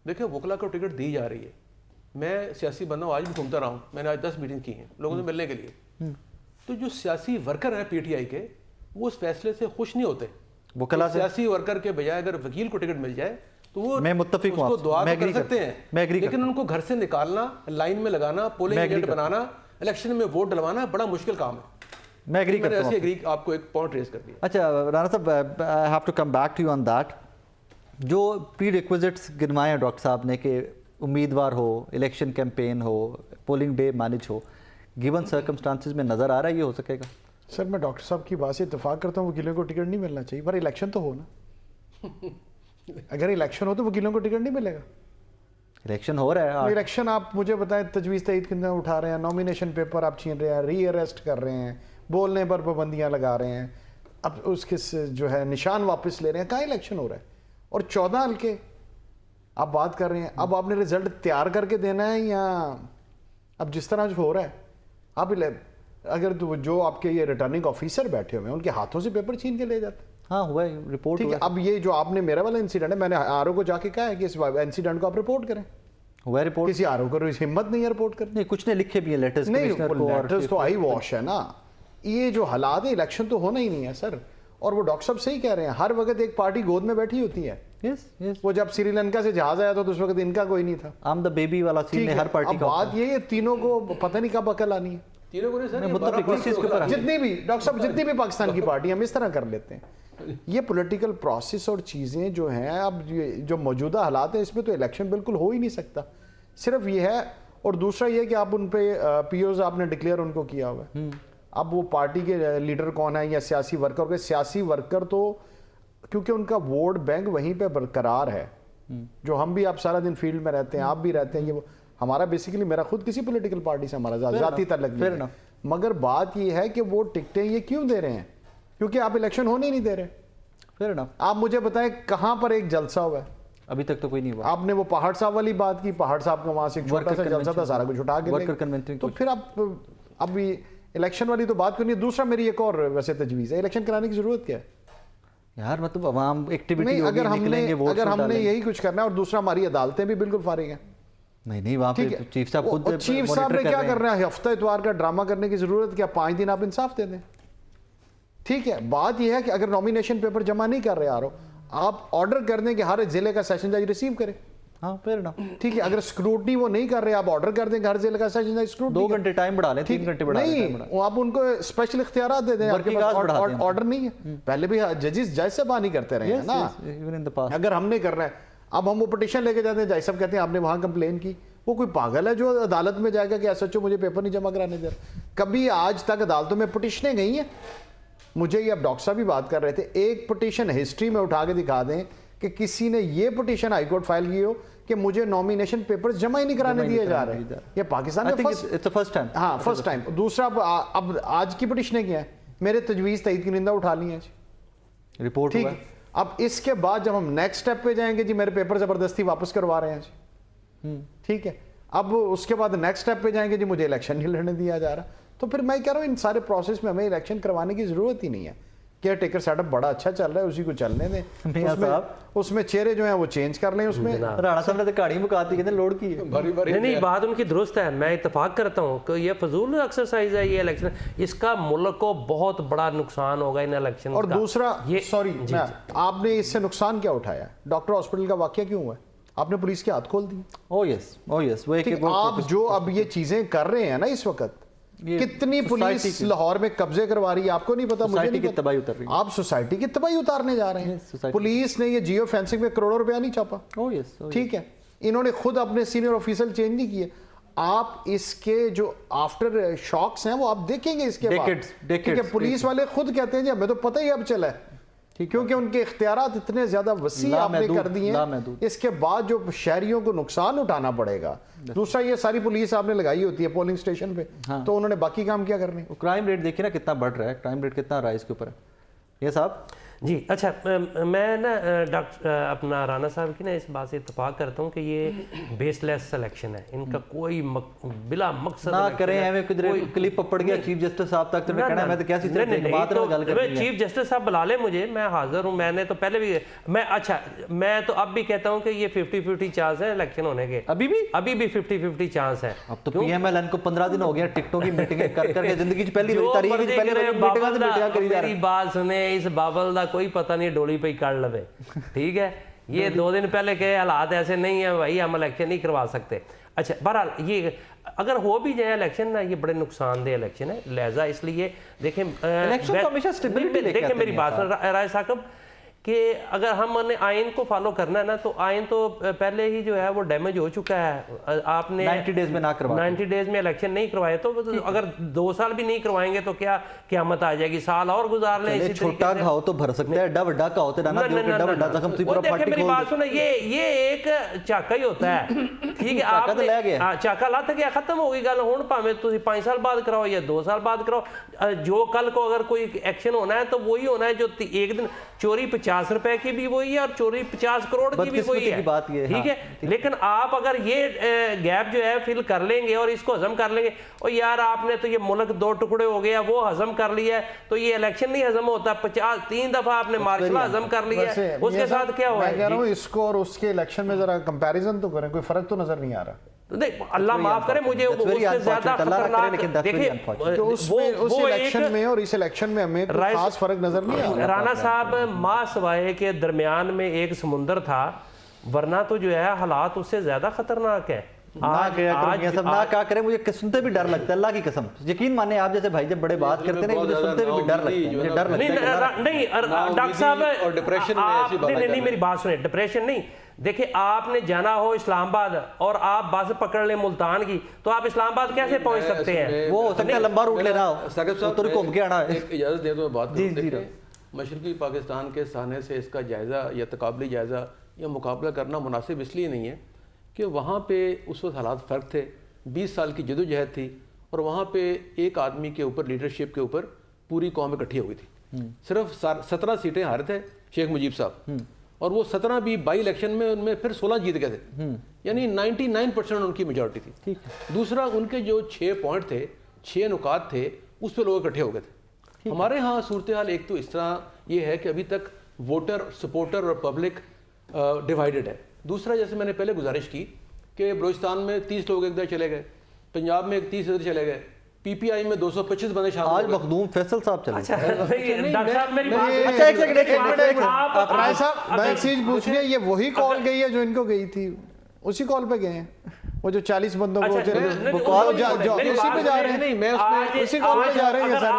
دیکھیں وکلا کو ٹکٹ دی جا رہی ہے. میں سیاسی بندہ ہوں, آج بھی گھومتا رہا ہوں, میں نے آج 10 میٹنگ کی ہیں لوگوں سے ملنے کے لیے. تو جو سیاسی ورکر ہیں PTI کے, وہ اس فیصلے سے خوش نہیں ہوتے. وکلا سیاسی ورکر کے بجائے اگر وکیل کو ٹکٹ مل جائے تو وہ میں متفق ہوں, اس کو دعا کر سکتے ہیں, لیکن ان کو گھر سے نکالنا, لائن میں لگانا, پولنگ ایجنٹ بنانا, الیکشن میں ووٹ ڈلوانا بڑا مشکل کام ہے. میں ایگری کرتا ہوں. ایسے آپ کو ایک پوائنٹ ریز کر دیا. اچھا رانا صاحب, I have to come back to you on that. جو پری ریکویزٹس گنوائے ہیں ڈاکٹر صاحب نے کہ امیدوار ہو, الیکشن کیمپین ہو, پولنگ ڈے مینج ہو, گیون سرکمسٹانسز میں نظر آ رہا ہے یہ ہو سکے گا؟ سر میں ڈاکٹر صاحب کی بات سے اتفاق کرتا ہوں, وکیلوں کو ٹکٹ نہیں ملنا چاہیے, پر الیکشن تو ہو نا. اگر الیکشن ہو تو وکیلوں کو ٹکٹ نہیں ملے گا. الیکشن ہو رہا ہے, الیکشن آپ مجھے بتائیں تجویز تائید کتنا اٹھا رہے ہیں, نامینیشن پیپر آپ چھین رہے ہیں, ری اریسٹ کر رہے ہیں, بولنے پر پابندیاں لگا رہے ہیں, اب اس کے جو ہے نشان واپس لے رہے ہیں. کہاں الیکشن ہو رہا ہے؟ اور 14 حلقے آپ بات کر رہے ہیں. اب آپ نے رزلٹ تیار کر کے دینا ہے, یا اب جس طرح جو ہو رہا ہے, آپ اگر جو آپ کے یہ ریٹرننگ آفیسر بیٹھے ہوئے ہیں ان کے ہاتھوں سے پیپر چھین کے لے جاتے ہیں. ہاں ہوا ہے, رپورٹ ٹھیک ہے. اب یہ جو آپ نے میرا والا انسیڈنٹ ہے, میں نے RO کو جا کے کہا ہے کہ اس انسیڈنٹ کو آپ رپورٹ کریں. ہوا ہے رپورٹ, کسی RO کو ہمت نہیں ہے رپورٹ کرنے. نہیں کچھ نے لکھے بھی ہیں لیٹرز, نہیں لیٹرز تو آئی واش ہے نا. یہ جو حالات ہیں, الیکشن تو ہونا ہی نہیں ہے سر. اور وہ ڈاکٹر صاحب صحیح کہہ رہے ہیں, ہر وقت ایک پارٹی گود میں بیٹھی ہوتی ہے. وہ جب سری لنکا سے جہاز آیا تو اس وقت ان کا کوئی نہیں تھا. آم دا بیبی والا سین ہے ہر پارٹی کا. بات یہ ہے تینوں کو پتہ نہیں کب عقل آنی ہے. تینوں کو نہیں, جتنی بھی ڈاکٹر صاحب جتنی بھی پاکستان کی پارٹی ہم اس طرح کر لیتے ہیں. یہ پولیٹیکل پروسیس اور چیزیں جو ہیں, اب جو موجودہ حالات ہیں اس میں تو الیکشن بالکل ہو ہی نہیں سکتا. صرف یہ ہے. اور دوسرا یہ کہ آپ ان پہ POs آپ نے ڈکلیئر ان کو کیا ہوا ہے. اب وہ پارٹی کے لیڈر کون ہے یا سیاسی ورکر کے, سیاسی ورکر تو کیونکہ ان کا ووٹ بینک وہیں پہ برقرار ہے, جو ہم بھی آپ سارا دن فیلڈ میں رہتے ہیں, آپ بھی رہتے ہیں. یہ ہمارا بیسیکلی میرا خود کسی پولیٹیکل پارٹی سے ہمارا ذاتی تعلق نہیں ہے, مگر بات یہ ہے کہ وہ ٹکٹیں یہ کیوں دے رہے ہیں؟ کیونکہ آپ الیکشن ہونے ہی نہیں دے رہے. آپ مجھے بتائیں کہاں پر ایک جلسہ ہوا ہے؟ ابھی تک تو کوئی نہیں ہوا. آپ نے وہ پہاڑ صاحب والی بات کی, پہاڑ صاحب کا وہاں سے ایک چھوٹا سا جلسہ تھا, سارا کچھ اٹھا کے, تو پھر آپ اب الیکشن والی تو بات کرنی ہے. دوسرا میری ایک اور ویسے تجویز ہے, الیکشن کرانے کی ضرورت کیا ہے یار؟ مطلب عوام ایکٹیویٹی ہوگی, نکلیں گے ووٹ. اگر ہم نے یہی کچھ کرنا ہے, اور دوسرا ہماری عدالتیں بھی بالکل فارغ ہیں. نہیں وہاں پہ چیف صاحب خود, چیف صاحب نے کیا کرنا ہے؟ ہفتہ اتوار کا ڈرامہ کرنے کی ضرورت کیا؟ 5 دن آپ انصاف دے دیں. ٹھیک ہے. بات یہ ہے کہ اگر نامینیشن پیپر جمع نہیں کر رہے آپ آرڈر کر دیں کہ ہر ضلع کا سیشن جج ریسیو کرے. ہاں پھر نا ٹھیک ہے. اگر اسکروٹنی وہ نہیں کر رہے, آپ آرڈر کر دیں کہ ہر ضلع کا سیشن جج اسکروٹنی 2 گھنٹے ٹائم بڑھا لیں, 3 گھنٹے بڑھا لیں. نہیں, وہ آپ ان کو اسپیشل اختیارات دے دیں. آرڈر نہیں ہے. پہلے بھی ججز جج سے بات نہیں کرتے رہے ہیں نا. اگر ہم نے کر رہے ہیں, اب ہم وہ پٹیشن لے کے جاتے ہیں, جج صاحب کہتے ہیں آپ نے وہاں کمپلین کی. وہ کوئی پاگل ہے جو عدالت میں جائے گا کہ SHO مجھے پیپر نہیں جمع کرانے دے رہا؟ کبھی آج تک عدالتوں میں پٹیشنیں گئی ہیں؟ مجھے یہ اب ڈاکٹر صاحب بھی بات کر رہے تھے, ایک پٹیشن ہسٹری میں اٹھا کے دکھا دیں کہ کسی نے یہ پٹیشن ہائی کورٹ فائل کی ہو کہ مجھے نامینیشن پیپرز جمع ہی نہیں کرانے دیے جا رہے ہیں. یہ پاکستان میں فرسٹ ٹائم. ہاں فرسٹ ٹائم. دوسرا اب آج کی پٹیشنیں کیا ہے, میرے تجویز تائید کی نندہ اٹھا لی ہیں جی, رپورٹ ٹھیک ہوا ہے. اب اس کے بعد جب ہم نیکسٹ سٹیپ پہ جائیں گے جی میرے پیپر زبردستی واپس کروا رہے ہیں جی, ٹھیک ہے. اب اس کے بعد نیکسٹ سٹیپ پہ جائیں گے جی مجھے الیکشن نہیں لڑنے دیا جا رہا. تو پھر میں کہہ رہا ہوں ان سارے پروسیس میں ہمیں الیکشن کروانے کی ضرورت ہی نہیں ہے. کیئر ٹیکر سیٹ اپ بڑا اچھا چل رہا ہے, اسی کو چلنے دیں. اس میں چہرے جو ہیں وہ چینج کر لیں. اس میں رانا صاحب نے تو کہانی مکاتی کہتے ہیں لوڈ کی ہے. نہیں بات ان کی درست ہے, میں اتفاق کرتا ہوں کہ یہ فضول ایکسرسائز ہے یہ الیکشن, اس کا ملک کو بہت بڑا نقصان ہوگا ان الیکشن کا. اور دوسرا سوری آپ نے اس سے نقصان کیا اٹھایا؟ ڈاکٹر ہاسپٹل کا واقعہ کیوں ہوا ہے؟ آپ نے پولیس کے ہاتھ کھول دی. آپ جو اب یہ چیزیں کر رہے ہیں نا اس وقت, کتنی پولیس لاہور میں قبضے کروا رہی ہے آپ کو نہیں پتا, مجھے نہیں پتا. آپ سوسائٹی کی تباہی اتارنے جا رہے ہیں. پولیس نے یہ جیو فینسنگ میں کروڑوں روپیہ نہیں چھاپا, ٹھیک ہے. انہوں نے خود اپنے سینئر آفیسر چینج نہیں کیے. آپ اس کے جو آفٹر شاکس ہیں وہ آپ دیکھیں گے اس کے بعد, ٹھیک ہے. پولیس والے خود کہتے ہیں جی ہمیں تو پتہ ہی اب چلا ہے, کیونکہ ان کے اختیارات اتنے زیادہ وسیع آپ نے کر دیے ہیں. اس کے بعد جو شہریوں کو نقصان اٹھانا پڑے گا. دوسرا یہ ساری پولیس آپ نے لگائی ہوتی ہے پولنگ سٹیشن پہ, تو انہوں نے باقی کام کیا کرنے. کرائم ریٹ دیکھیں نا کتنا بڑھ رہا ہے, کرائم ریٹ کتنا رہا ہے اس کے اوپر. یہ صاحب جی اچھا, میں نا ڈاکٹر اپنا رانا صاحب کی نا اس بات سے اتفاق کرتا ہوں کہ یہ بیس لیس سلیکشن ہے, ان کا کوئی بلا مقصد نہ کریں. ہمیں کدھر کلپ پڑ گیا چیف جسٹس صاحب تک, تو میں کہنا میں تو کیا چیف جسٹس صاحب بلا لیں مجھے, میں حاضر ہوں. میں نے تو پہلے بھی میں تو اب بھی کہتا ہوں کہ یہ 50-50 چانس ہے الیکشن ہونے کے, ابھی بھی 50-50 چانس ہے. اب تو پی ایم ایل ان کو 15 دن ہو گیا ٹکٹوں کی میٹنگیں کر کے زندگی کی پہلی تاریخ میری بات سنیں, اس بابل دا کوئی پتہ نہیں ڈولی پہ ہی کر لوے, ٹھیک ہے. یہ 2 دن پہلے کے حالات ایسے نہیں ہیں بھائی, ہم الیکشن نہیں کروا سکتے. اچھا بہرحال یہ اگر ہو بھی جائے الیکشن نا, یہ بڑے نقصان دہ الیکشن ہے. لہذا اس لیے دیکھیں میری بات رائے ثاقب کہ اگر ہم نے آئین کو فالو کرنا ہے نا, تو آئین تو پہلے ہی جو ہے وہ ڈیمیج ہو چکا ہے. آپ نے 90 ڈیز میں نہ کروایا, 90 ڈیز میں الیکشن نہیں کروائے, تو اگر 2 سال بھی نہیں کروائیں گے تو کیا قیامت آ جائے گی. سال اور گزار لیں. چھوٹا گھاؤ تو بھر سکتا ہے, ایڈا بڑا گھاؤ تو ڈانا دیو کہ ایڈا بڑا زخم سی پورا پھاٹی کھول. میری بات سنیں, یہ ایک چاکا ہی ہوتا ہے, ٹھیک ہے. آپ چاکا لت گیا, ختم ہو گئی گل. ہوں بھاویں تسی 5 سال بعد کراؤ یا 2 سال بعد کراؤ, جو کل کو اگر کوئی ایکشن ہونا ہے تو وہی ہونا ہے جو ایک دن چوری 50 روپے کی بھی وہی ہے اور چوری 50 کروڑ کی بھی وہی ہے, ٹھیک ہے. لیکن آپ اگر یہ گیپ جو ہے فل کر لیں گے اور اس کو ہضم کر لیں گے, اور یار آپ نے تو یہ ملک 2 ٹکڑے ہو گیا وہ ہضم کر لیا ہے, تو یہ الیکشن نہیں ہضم ہوتا. 3 دفعہ آپ نے مارشل ہضم کر لیا ہے, اس کے ساتھ کیا ہوا ہے. میں کہہ رہا ہوں اس کو اور اس کے الیکشن میں ذرا کمپیریزن تو کریں, کوئی فرق تو نظر نہیں آ رہا. اللہ معاف کرے مجھے اس سے زیادہ خطرناک. دیکھیں اس الیکشن میں اور اس الیکشن میں ہمیں خاص فرق نظر نہیں آ رہا. رانا صاحب ماں سوائے کے درمیان میں ایک سمندر تھا, ورنہ تو جو ہے حالات اس سے زیادہ خطرناک ہے. نہ کہا کریں, مجھے سنتے بھی ڈر لگتا ہے, اللہ کی قسم. یقین مانے آپ جیسے بھائی جب بڑے بات کرتے ہیں مجھے سنتے بھی ڈر لگتا ہے. نہیں ڈاکٹر صاحب نہیں, میری بات سنیں, ڈپریشن نہیں. دیکھیں آپ نے جانا ہو اسلام آباد اور آپ بس پکڑ لیں ملتان کی, تو آپ اسلام آباد کیسے پہنچ سکتے ہیں؟ وہ ہو سکتا ہے لمبا روٹ لینا ہو تو گھوم کے آنا ہے. اجازت دے تو بات کریں. مشرقی پاکستان کے سانے سے اس کا جائزہ یا تقابلی جائزہ یا مقابلہ کرنا مناسب اس لیے نہیں ہے کہ وہاں پہ اس وقت حالات فرق تھے, 20 سال کی جدوجہد تھی, اور وہاں پہ ایک آدمی کے اوپر, لیڈرشپ کے اوپر پوری قوم اکٹھی ہو گئی تھی. صرف 17 سیٹیں ہارے تھے شیخ مجیب صاحب, اور وہ 17 بھی بائی الیکشن میں ان میں پھر 16 جیت گئے تھے, یعنی 99% ان کی میجورٹی تھی. دوسرا ان کے جو 6 پوائنٹ تھے, 6 نکات تھے, اس پہ لوگ اکٹھے ہو گئے تھے. ہمارے ہاں صورتحال ایک تو اس طرح یہ ہے کہ ابھی تک ووٹر, سپورٹر اور پبلک ڈیوائیڈڈ ہے. دوسرا جیسے میں نے پہلے گزارش کی کہ بلوچستان میں 30 لوگ ادھر چلے گئے, پنجاب میں 30 ادھر چلے گئے, پی پی آئی میں 225 بندے شامل. آج مخدوم فیصل صاحب چلے. رائے صاحب میں ایک چیز پوچھنی ہے, یہ وہی کال گئی ہے جو ان کو گئی تھی, اسی کال پہ گئے ہیں وہ جو 40 بندوں کو اسی پہ جا رہے ہیں. نہیں میں اسی کال پہ جا رہے ہیں سر.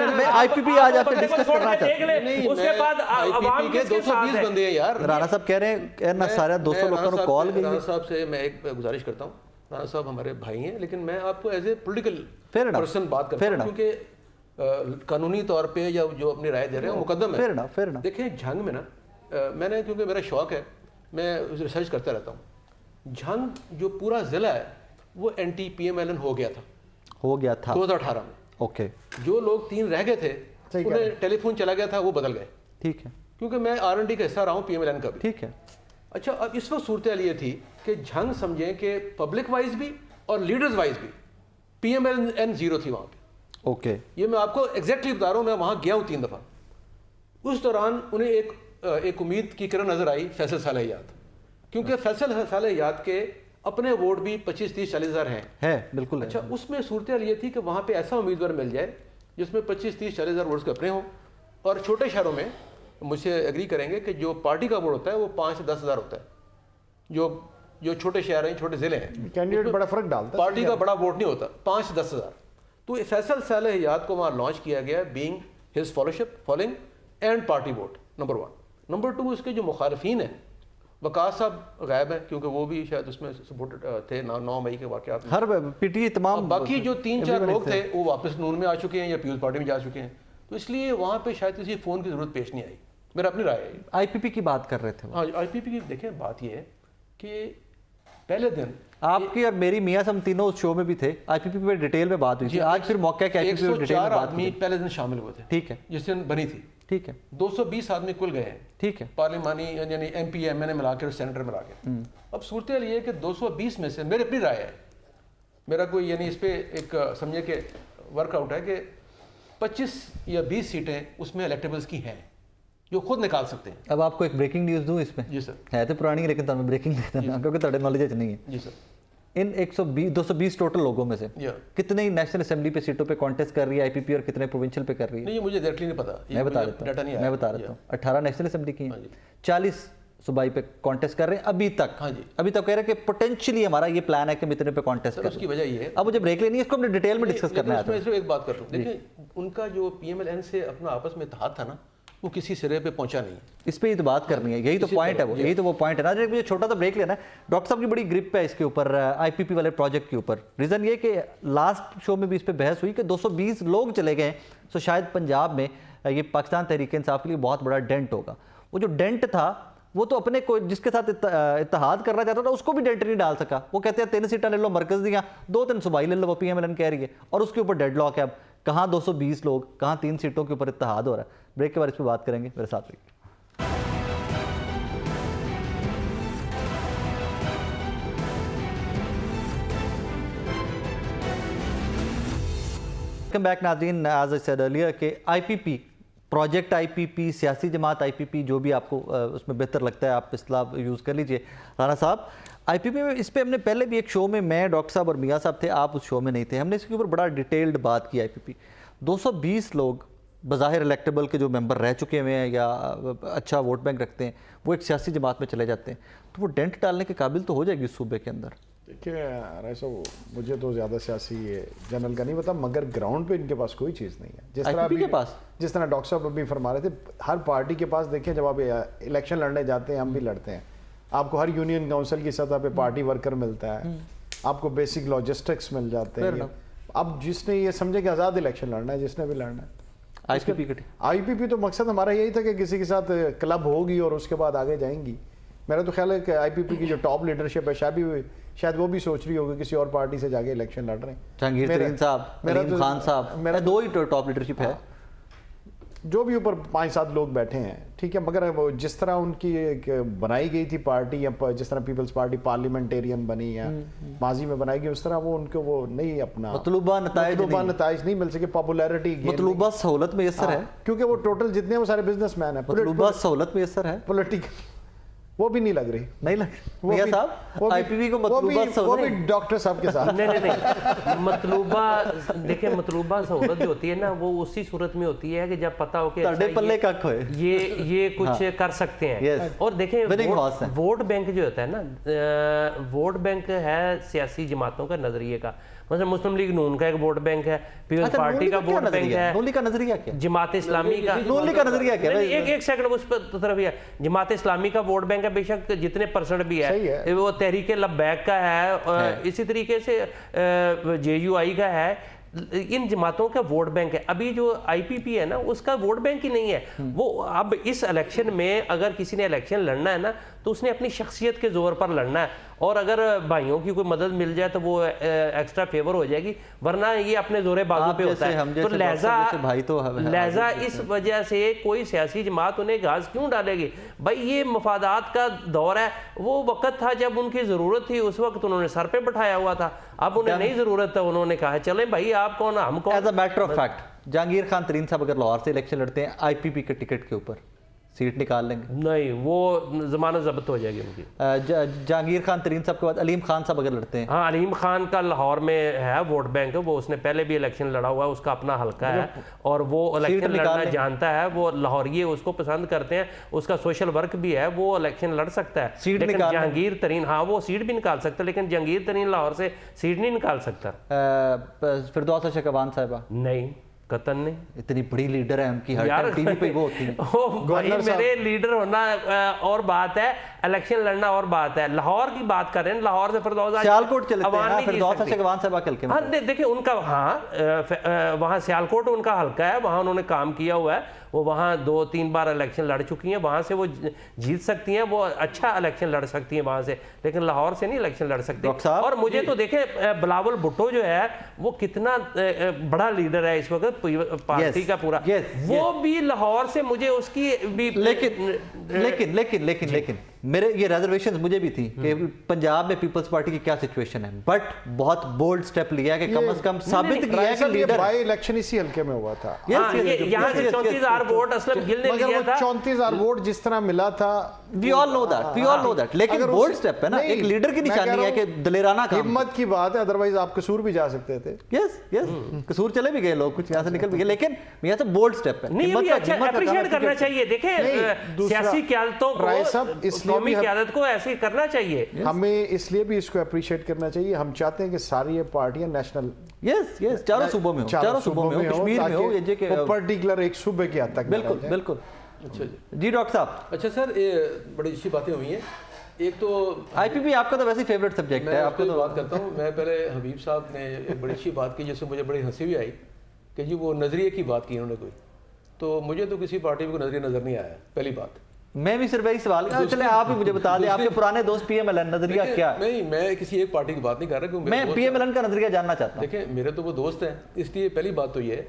میں آئی پی پی آج آپ سے ڈسکس کرنا چاہتا ہوں. اس کے بعد عوام کے 220 بندے ہیں یار. رانا صاحب کہہ رہے ہیں نا سارے 200 لوگوں کو کال گئی. رانا صاحب سے میں ایک گزارش کرتا ہوں, رانا صاحب ہمارے بھائی ہیں, لیکن میں آپ کو ایز اے پولیٹیکل پرسن بات کرتا ہوں, کیونکہ قانونی طور پہ یا جو اپنی رائے دے رہے ہیں وہ مقدم ہے. دیکھیں جنگ میں نا, میں نے کیونکہ میرا شوق ہے میں ریسرچ کرتا رہتا ہوں. جھنگ جو پورا ضلع ہے وہ اینٹی PMLN ہو گیا تھا 2018 میں. اوکے, جو لوگ 3 رہ گئے تھے انہیں ٹیلی فون چلا گیا تھا, وہ بدل گئے. ٹھیک ہے, کیونکہ میں R&D کا حصہ رہا ہوں PMLN کا بھی. ٹھیک ہے. اچھا, اب اس وقت صورتحال یہ تھی کہ جھنگ سمجھیں کہ پبلک وائز بھی اور لیڈرز وائز بھی PMLN 0 تھی وہاں پہ. اوکے, یہ میں آپ کو ایگزیکٹلی بتا رہا ہوں, میں وہاں گیا ہوں 3 دفعہ. اس دوران انہیں ایک امید کی کرن نظر آئی فیصل صالح یاد, کیونکہ فیصل صالح یاد کے اپنے ووٹ بھی 25, 30, 40 ہزار ہیں. بالکل. اچھا, اس میں صورتحال یہ تھی کہ وہاں پہ ایسا امیدوار مل جائے جس میں 25, 30, 40 ہزار ووٹس کے اپنے ہوں, اور چھوٹے شہروں میں مجھ سے ایگری کریں گے کہ جو پارٹی کا ووٹ ہوتا ہے وہ 5 سے 10 ہزار ہوتا ہے. جو چھوٹے شہر ہیں, چھوٹے ضلع ہیں, کینڈیڈیٹ بڑا فرق ڈالتا ہے, پارٹی کا بڑا ووٹ نہیں ہوتا, 5 سے 10 ہزار. تو فیصل صالح یاد کو وہاں لانچ کیا گیا being his following and party vote, number 1. Number 2, اس کے جو مخالفین ہیں, وقاص صاحب غائب ہیں کیونکہ وہ بھی شاید اس میں سپورٹ تھے 9 مئی کے واقعات میں. ہر پی ٹی تمام باقی جو 3-4 لوگ تھے وہ واپس نون میں آ چکے ہیں یا پیپلز پارٹی میں جا چکے ہیں. تو اس لیے وہاں پہ شاید کسی فون کی ضرورت پیش نہیں آئی. میرا اپنی رائے ہے. IPP کی بات کر رہے تھے. ہاں, IPP کی دیکھیں بات یہ ہے کہ پہلے دن آپ کی اور میری میاں سے ہم تینوں اس شو میں بھی تھے, IPP پہ ڈیٹیل میں بات ہوئی تھی. آج پھر موقع ہے کہ IPP پہ ڈیٹیل میں 104 بات آدمی پہلے دن شامل ہوئے تھے. ٹھیک ہے, جس دن بنی تھی. ٹھیک ہے. 220 آدمی کل گئے ہیں. ٹھیک ہے. پارلیمانی یعنی MP MNA ملا کے اور سینیٹر ملا کے. اب صورتحال یہ ہے کہ 220 میں سے میری اپنی رائے ہے, میرا کوئی یعنی اس پہ ایک سمجھے کہ ورک آؤٹ ہے کہ 25 یا 20 سیٹیں اس میں الیکٹیبلز کی ہیں جو خود نکال سکتے ہیں. اب آپ کو ایک بریکنگ نیوز دوں اس میں. جی سر. ہے تو پرانی لیکن تمہیں بریکنگ دیتا نا کیونکہ تھوڑے نالج نہیں ہے. جی سر. ان 220 ٹوٹل لوگوں میں سے کتنے نیشنل اسمبلی پہ سیٹوں پہ کانٹیسٹ کر رہی ہے IPP اور کتنے پروونشل پہ کر رہی ہے؟ نہیں, یہ مجھے ڈائریکٹلی نہیں پتا. میں بتا دیتا ہوں 18 نیشنل اسمبلی کی ہیں, 40 صوبائی پہ کانٹیسٹ کر رہے ہیں ابھی تک. ابھی تک کہہ رہے ہیں کہ پوٹینشلی ہمارا یہ پلان ہے کہ ہم اتنے پہ کانٹیسٹ کریں. اس کی وجہ یہ ہے, اب مجھے بریک لینی ہے, اس کو ہم نے ڈیٹیل میں ڈسکس کرنا ہے. میں صرف ایک بات کر رہا ہوں. دیکھیں, ان کا جو PMLN سے اپنا آپس میں اتحاد تھا نا, وہ کسی سرے پہ پہنچا نہیں. اس پہ ہی تو بات کرنی ہے, یہی تو پوائنٹ ہے. یہی تو وہ پوائنٹ ہے نا. مجھے چھوٹا سا بریک لینا ہے. ڈاکٹر صاحب کی بڑی گرپ ہے اس کے اوپر, IPP والے پروجیکٹ کے اوپر. ریزن یہ کہ لاسٹ شو میں بھی اس پہ بحث ہوئی کہ 220 لوگ چلے گئے, تو شاید پنجاب میں یہ پاکستان تحریک انصاف کے لیے بہت بڑا ڈینٹ ہوگا. وہ جو ڈینٹ تھا وہ تو اپنے کو جس کے ساتھ اتحاد کرنا چاہتا تھا اس کو بھی ڈینٹ نہیں ڈال سکا. وہ کہتے ہیں 3 سیٹیں لے لو مرکز دیا, 2-3 صوبائی لے لو, وہ PMLN کہہ رہی ہے, اور اس کے اوپر ڈیڈ لاک ہے. اب کہاں 220 لوگ, کہاں 3 سیٹوں کے اوپر اتحاد ہو رہا ہے. بریک کے بعد اس پہ بات کریں گے, میرے ساتھ رہیے. ویلکم بیک ناظرین. ایز آئی سیڈ ارلیئر کہ IPP پروجیکٹ IPP, سیاسی جماعت IPP, جو بھی آپ کو اس میں بہتر لگتا ہے آپ اصطلاح یوز کر لیجئے. رانا صاحب, IPP میں اس پہ ہم نے پہلے بھی ایک شو میں, میں ڈاکٹر صاحب اور میاں صاحب تھے, آپ اس شو میں نہیں تھے, ہم نے اس کے اوپر بڑا ڈیٹیلڈ بات کی. IPP 220 لوگ بظاہر الیکٹیبل کے جو ممبر رہ چکے ہوئے ہیں یا اچھا ووٹ بینک رکھتے ہیں, وہ ایک سیاسی جماعت میں چلے جاتے ہیں, تو وہ ڈینٹ ڈالنے کے قابل تو ہو جائے گی اس صوبے کے اندر. دیکھیں رائے صاحب, مجھے تو زیادہ سیاسی جنرل کا نہیں پتا, مگر گراؤنڈ پہ ان کے پاس کوئی چیز نہیں ہے. جس طرح ڈاکٹر صاحب ابھی فرما رہے تھے, ہر پارٹی کے پاس دیکھیں جب آپ الیکشن لڑنے جاتے ہیں, ہم بھی لڑتے ہیں, آپ کو ہر یونین کونسل کی سطح پہ پارٹی ورکر ملتا ہے, آپ کو بیسک لاجسٹکس مل جاتے ہیں. اب جس نے یہ سمجھے کہ آزاد الیکشن لڑنا ہے, جس نے بھی لڑنا ہے, IPP تو مقصد ہمارا یہی تھا کہ کسی کے ساتھ کلب ہوگی اور اس کے بعد آگے جائیں گی. میرا تو خیال ہے کہ IPP کی جو ٹاپ لیڈرشپ ہے شاید وہ بھی سوچ رہی ہوگی کسی اور پارٹی سے جا کے الیکشن لڑ رہے ہیں. جہانگیر ترین صاحب, علیم خان صاحب, میرا 2 ہی ٹاپ لیڈرشپ ہے. جو بھی اوپر 5-7 لوگ بیٹھے ہیں, ٹھیک ہے, مگر وہ جس طرح ان کی بنائی گئی تھی پارٹی, یا جس طرح پیپلز پارٹی پارلیمنٹیرین بنی یا ماضی میں بنائی گئی, اس طرح وہ ان کو وہ نہیں اپنا مطلوبہ نتائج نہیں مل سکے, پاپولیرٹی مطلوبہ سہولت میسر ہے, کیونکہ وہ ٹوٹل جتنے وہ سارے بزنس مین ہیں, مطلوبہ سہولت میسر ہے, پولیٹیکل وہ بھی نہیں لگ رہی. نہیں لگ میاں صاحب, IPP کو مطلوبہ سہولت, وہ بھی ڈاکٹر صاحب کے ساتھ نہیں, مطلوبہ دیکھیں, مطلوبہ سہولت جو ہوتی ہے نا, وہ اسی صورت میں ہوتی ہے کہ جب پتہ ہو کہ پلے کک ہوئے, یہ کچھ کر سکتے ہیں. اور دیکھیں ووٹ بینک جو ہوتا ہے نا, ووٹ بینک ہے سیاسی جماعتوں کا نظریے کا. مثلا مسلم لیگ نون کا ایک ووٹ بینک ہے, پیپلز پارٹی کا ووٹ بینک ہے, نون لیگ کا نظریہ کیا, جماعت اسلامی کا, نون لیگ کا نظریہ کیا, ایک سیکنڈ اس پر طرف ہے, جماعت اسلامی کا ووٹ بینک ہے, بے شک جتنے پرسنٹ بھی ہے, وہ تحریک لبیک کا ہے, اسی طریقے سے JUI کا ہے, इन जमातों का वोट बैंक है। अभी जो IPP है ना, उसका वोट बैंक ही नहीं है। वो अब इस इलेक्शन में अगर किसी ने इलेक्शन लड़ना है ना, तो उसने अपनी शख्सियत के जोर पर लड़ना है, और अगर भाइयों की कोई मदद मिल जाए तो वो एक्स्ट्रा फेवर हो जाएगी, वरना ये अपने जोरे बाजू पे होता है। तो लिहाजा इस वजह से कोई सियासी जमात उन्हें घास क्यों डालेगी भाई? ये मफादात का दौर है। वो वक्त था जब उनकी ज़रूरत थी, उस वक्त उन्होंने सर पे बैठाया हुआ था। अब उन्हें नहीं ज़रूरत है, उन्होंने कहा चलें भाई आप कौन हम कौन। As a matter of fact Jahangir Khan Tareen साहब अगर लाहौर से इलेक्शन लड़ते हैं IPP के टिकट के ऊपर, सीट निकाल लेंगे? नहीं, वो जमानत जब्त हो जाएगी उनकी। जहांगीर खान तरीन साहब के बाद अलीम खान साहब अगर लड़ते हैं? हाँ, अलीम खान का लाहौर में है वोट बैंक, वो उसने पहले भी इलेक्शन लड़ा हुआ है, उसका अपना हल्का है और वो इलेक्शन लड़ना जानता है। वो लाहौरिये उसको पसंद करते हैं, उसका सोशल वर्क भी है, वो इलेक्शन लड़ सकता है। सीट लेकिन जहांगीर तरीन, हाँ वो सीट भी निकाल सकता है, लेकिन जहांगीर तरीन लाहौर से सीट नहीं निकाल सकता। फिरदौस अशक अवान साहिबा? नहीं, कतन नहीं। इतनी बड़ी लीडर है उनकी, हर टाइम टीवी पे वो होती है। भाई मेरे लीडर होना और बात है, इलेक्शन लड़ना और बात है। लाहौर की बात कर रहे हैं, लाहौर से फिरदौस सियालकोट चलते हैं, फिरदौस अशक अवान साहिबा के हाँ देखिए उनका, हाँ वहाँ सियालकोट उनका हल्का है, वहाँ उन्होंने काम किया हुआ है, वो वहाँ 2-3 बार इलेक्शन लड़ चुकी हैं, वहाँ से वो जीत सकती हैं, वो अच्छा इलेक्शन लड़ सकती हैं वहाँ से, लेकिन लाहौर से नहीं इलेक्शन लड़ सकती। और मुझे तो देखें बिलावल भुट्टो जो है वो कितना बड़ा लीडर है इस वक्त पार्टी का पूरा, वो भी लाहौर से मुझे उसकी भी लेकिन मेरे ये रिजर्वेशंस मुझे भी थी कि पंजाब में पीपल्स पार्टी की क्या सिचुएशन है, बट बहुत बोल्ड स्टेप लिया कि कम से कम साबित किया है कि लीडर बाई इलेक्शन इसी हल्के में हुआ था। यहाँ से 34,000 वोट असलम गिल ने लिया था। 34,000 वोट जिस तरह मिला था, वी ऑल नो दैट, लेकिन बोल्ड स्टेप है ना, एक लीडर की निशानी है कि दलेराना काम, हिम्मत की बात है, अदरवाइज आप कसूर भी जा सकते थे। यस कसूर चले भी गए लोग, कुछ यहाँ से निकल भी गए, लेकिन यहाँ से बोल्ड स्टेप है। नहीं, अच्छा अप्रिशिएट करना चाहिए। देखें सियासी क़यादतों को, कौमी क़यादत को ऐसे करना चाहिए। हमें इसलिए भी इसको अप्रिशिएट करना चाहिए, हम चाहते हैं कि सारी ये पार्टियां नेशनल यस चारों सूबों में हो, कश्मीर में हो, ये के पर्टिकुलर एक सूबे की हद तक। बिल्कुल। अच्छा जी डॉक्टर साहब। अच्छा सर, ये बड़ी अच्छी बातें हुई हैं। एक तो IPP आपका तो वैसे ही फेवरेट सब्जेक्ट है, आपको तो बात करता हूँ। मैं पहले हबीब साहब ने एक बड़ी अच्छी बात की जिससे मुझे बड़ी हंसी भी आई कि जी वो नज़रिए की बात की उन्होंने कोई, तो मुझे तो किसी पार्टी में कोई नज़रिया नज़र नहीं आया। पहली बात मैं भी सिर्फ वही सवाल, चले आप ही मुझे बता दें, आपके पुराने दोस्त PMLN नजरिया क्या है? नहीं, मैं किसी एक पार्टी की बात नहीं कर रहा, क्योंकि मैं PMLN का नजरिया जानना चाहता हूँ। देखिए मेरे तो वो दोस्त हैं, इसलिए पहली बात तो ये है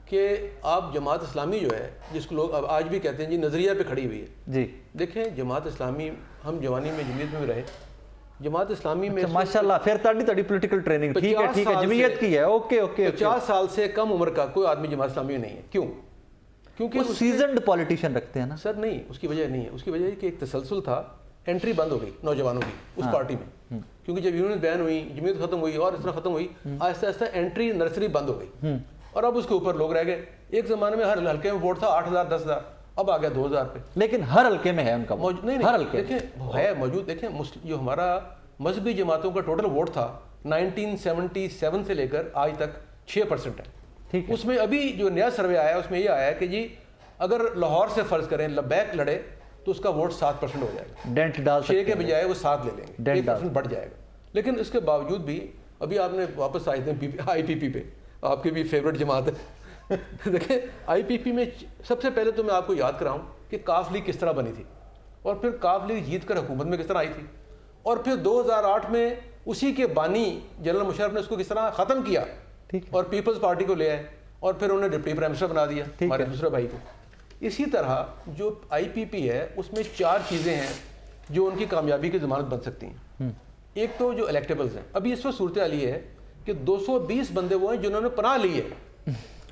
कि आप जमात इस्लामी जो है, जिसको लोग अब आज भी कहते हैं जी नज़रिया पे खड़ी हुई है जी, देखें जमात इस्लामी, हम जवानी में जमीयत में भी रहे, जमात इस्लामी में माशाल्लाह फिर तड़ी पॉलिटिकल ट्रेनिंग ठीक है जमीयत की है, ओके 50 साल से कम उम्र का कोई आदमी जमात इस्लामी में नहीं है। क्यों? क्योंकि सीजन्ड पॉलिटिशियन रखते हैं ना सर। नहीं, उसकी वजह नहीं है, उसकी वजह है कि एक तसलसल था, एंट्री बंद हो गई नौजवानों की उस पार्टी में, क्योंकि जब यूनियन बैन हुई, जमीयत खत्म हुई और इस तरह खत्म हुई, आहिस्ता आहिस्ता एंट्री नर्सरी बंद हो गई और अब उसके ऊपर लोग रह गए। एक ज़माने में हर हल्के में वोट था 8,000 10,000, अब आ गया 2,000 पे, लेकिन हर हल्के में है उनका नहीं हर हल्के देखें है मौजूद। देखें जो हमारा मजहबी जमातों का टोटल वोट था 1977 से लेकर आज तक 6% है, ठीक है। उसमें अभी जो नया सर्वे आया है उसमें ये आया है कि जी अगर लाहौर से फर्ज करें लबैक लड़े तो उसका वोट 7% हो जाएगा, डेंट डाल 6 के बजाय वो 7 ले लेंगे, 1% बढ़ जाएगा। लेकिन इसके बावजूद भी अभी आपने वापस आए थे IPP पे, आपकी भी फेवरेट जमात है देखें IPP में सबसे पहले तो मैं आपको याद कराऊं कि काफ लीग किस तरह बनी थी और फिर काफ लीग जीत कर हुकूमत में किस तरह आई थी, और फिर 2008 में उसी के बानी जनरल मुशर्रफ ने उसको किस तरह ख़त्म किया, ठीक, और पीपल्स पार्टी को ले आए और फिर उन्होंने डिप्टी प्राइम मिनिस्टर बना दिया हमारे दूसरे भाई को। इसी तरह जो IPP है उसमें 4 चीज़ें हैं जो उनकी कामयाबी की ज़मानत बन सकती हैं। एक तो जो इलेक्टेबल्स हैं, अभी इस वक्त सूरत हाल ये है कि 220 बंदे वो हैं जिन्होंने पनाह ली है,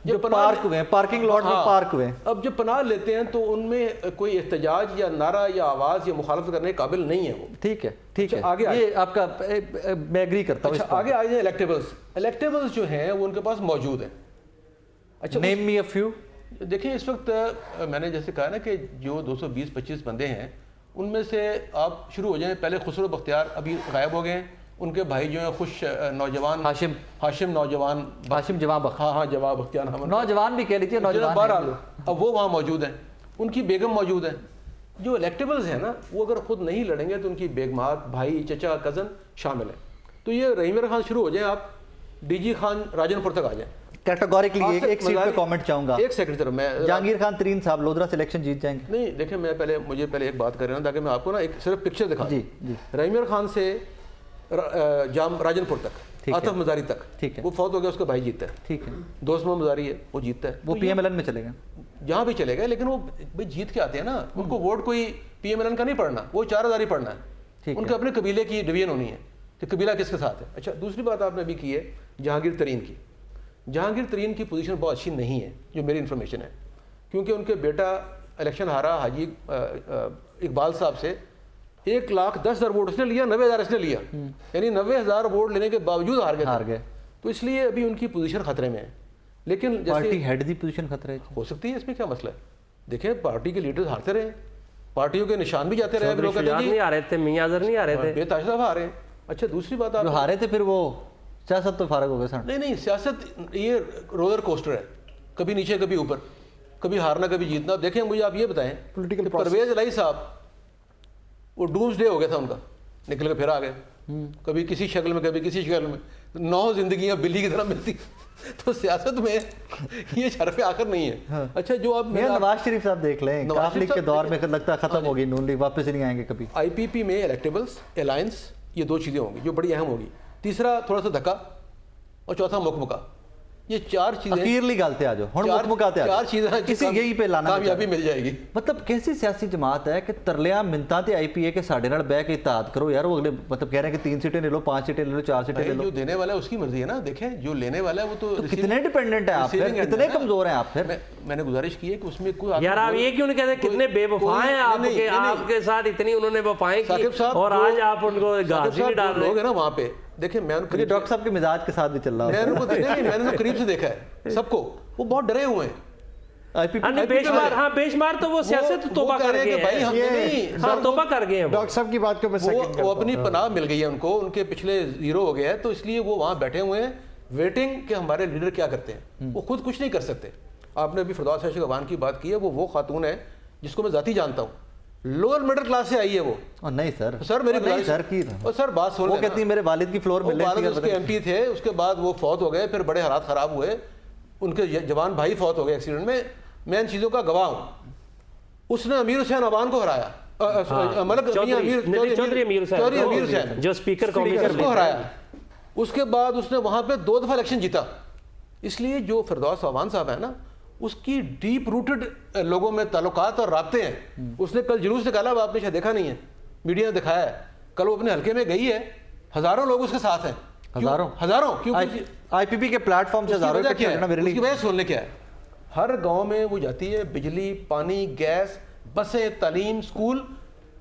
जो पार्क हुए हैं, पार्किंग लॉट में पार्क हुए हैं। अब जब पनाह लेते हैं तो उनमें कोई एहतजाज या नारा या आवाज़ या मुखालफत करने के काबिल नहीं है वो, ठीक है। आगे ये आपका मैं एग्री करता हूँ। आगे आ जाए इलेक्टेबल्स जो हैं वो उनके पास मौजूद हैं। अच्छा, नेम मी अ फ्यू। देखिए इस वक्त मैंने जैसे कहा ना कि जो 220-25 बंदे हैं उनमें से आप शुरू हो जाएं। पहले खुसरो बख्तियार अभी गायब हो गए हैं, उनके भाई जो हैं खुश नौजवान हाशिम नौजवान जवाब, हाँ जवाब बख्तियार नौजवान भी कह लीजिए, नौजवान बहरहाल अब वो वहाँ मौजूद हैं, उनकी बेगम मौजूद हैं। जो इलेक्टेबल्स हैं ना वो अगर खुद नहीं लड़ेंगे तो उनकी बेगमात, भाई, चचा, कज़न शामिल हैं। तो ये रहीम खान शुरू हो जाए आप DG खान राजनपुर तक आ जाए। कैटेगोरिकली एक सीट पे कमेंट चाहूंगा। एक सेकंड सर, मैं जहांगीर खान तरीन साहब लोधरा से इलेक्शन जीत जाएंगे? नहीं देखिए, मुझे पहले एक बात कर रहा हूँ ताकि मैं आपको ना एक सिर्फ पिक्चर दिखा जी दूं। जी रहीमर खान से राजनपुर तक, आतफ मजारी तक, ठीक है। वो फौत हो गया, उसका भाई जीतता है। ठीक है, दोस्त मोहम्मद मजारी है, वो जीतता है। वो PMLN में चलेगा, जहाँ भी चले गए, लेकिन वो भाई जीत के आते हैं ना, उनको वोट कोई PMLN का नहीं पड़ना, वो 4000 ही पड़ना है। उनके अपने कबीले की डिवीजन होनी है कि कबीला किसके साथ है। अच्छा, दूसरी बात आपने अभी की है जहांगीर तरीन की। जहांगीर तरीन की पोजीशन बहुत अच्छी नहीं है, जो मेरी इन्फॉर्मेशन है, क्योंकि उनके बेटा इलेक्शन हारा हाजी इकबाल साहब से 1,10,000 वोट उसने लिया, 90,000 इसने लिया, यानी 90,000 वोट लेने के बावजूद हार गए। तो इसलिए अभी उनकी पोजीशन खतरे में है। लेकिन पार्टी हेड की पोजीशन खतरे है, हो सकती है, इसमें क्या मसला है? देखें, पार्टी के लीडर्स हारते रहे, पार्टियों के निशान भी जाते रहे, लोग कहते हैं नहीं आ रहे थे, मियां अजहर नहीं आ रहे थे, बेताज साहब हारे। अच्छा, दूसरी बात, जो हारे थे फिर वो सियासत तो फारग हो गए सर। नहीं, सियासत ये रोलर कोस्टर है, कभी नीचे कभी ऊपर, कभी हारना कभी जीतना। देखें, मुझे आप ये बताएं, Political परवेज इलाही साहब, वो डूम्स डे हो गया था उनका, निकल के फिर आ गए, कभी किसी शक्ल में कभी किसी शक्ल में, 9 जिंदगियां बिल्ली की तरह मिलती। तो सियासत में ये शरफ़ आखिर नहीं है। हाँ। अच्छा, जो आप नवाज शरीफ साहब देख लें, काफ लीग के दौर में लगता है खत्म होगी, नून लीग वापस नहीं आएंगे कभी। IPP में इलेक्टेबल्स, अलायंस, ये 2 चीज़ें होंगी जो बड़ी अहम होगी। तीसरा थोड़ा सा धक्का, और चौथा मुकमुका। ये 4 चीजें अखीरली गलते आ जाओ, हुण मुकमुकाते आ 4 चीजें किसी यही पे लाना कामयाबी मिल जाएगी। मतलब कैसी सियासी जमात है कि तरलियां मिन्नतां ते IPA के साडे नाल बैठ के इत्तेहाद करो यार। वो अगले मतलब कह रहे हैं कि 3 सीटें ले लो, 5 सीटें ले लो, 4 सीटें ले लो। जो देने वाला है उसकी मर्जी है ना। देखें, जो लेने वाला है वो तो कितने डिपेंडेंट है आप, कितने कमजोर हैं आप। फिर मैंने गुजारिश की है कि उसमें कोई यार आप ये क्यों नहीं कहते कितने बेवफा हैं आपके साथ, इतनी उन्होंने वफाएं की और आज आप उनको घास नहीं डाल रहे लोग हैं ना वहाँ पे। देखें, मैं डॉक्टर साहब के मिजाज के साथ भी चल रहा है, मैंने उनको करीब से देखा है सबको, वो बहुत डरे हुए हैं। बेशुमार तो वो सियासत तौबा कर गए हैं, तौबा कर गए हैं। डॉक्टर साहब की बात को मैं सेकंड करता हूं। वो अपनी पनाह मिल गई है उनको, उनके पिछले 0 हो गया है, तो इसलिए वो वहाँ बैठे हुए हैं वेटिंग कि हमारे लीडर क्या करते हैं। वो खुद कुछ नहीं कर सकते। आपने अभी फिरदौस शेख अवान की बात की है, वो खातून है जिसको मैं जाती जानता हूँ, लोअर मिडिल क्लास से आई है वो। नहीं सर मेरी सर की और सर बात सुन, वो कहती है मेरे वालिद की फ्लोर मिल रही थी, उसके MP थे, उसके बाद वो फौत हो गए, फिर बड़े हालात ख़राब हुए, उनके जवान भाई फौत हो गए एक्सीडेंट में। मैं इन चीज़ों का गवाह हूँ। उसने अमीर हुसैन अवान को हराया, मतलब चौधरी अमीर हुसैन जो स्पीकर को हराया। उसके बाद उसने वहाँ पे 2 दफ़ा इलेक्शन जीता। इसलिए जो फिरदौस अवान साहब है ना, उसकी डीप रूटेड लोगों में ताल्लुकात और राब्ते हैं। उसने कल जुलूस निकाला, आपने शायद देखा नहीं है, मीडिया ने दिखाया है। कल वो अपने हल्के में गई है, हज़ारों लोग उसके साथ हैं, हज़ारों क्योंकि IPP के प्लेटफॉर्म से हज़ारों इकट्ठे हैं। उसकी वजह सुनने क्या है, हर गांव में वो जाती है, बिजली, पानी, गैस, बसें, तालीम, स्कूल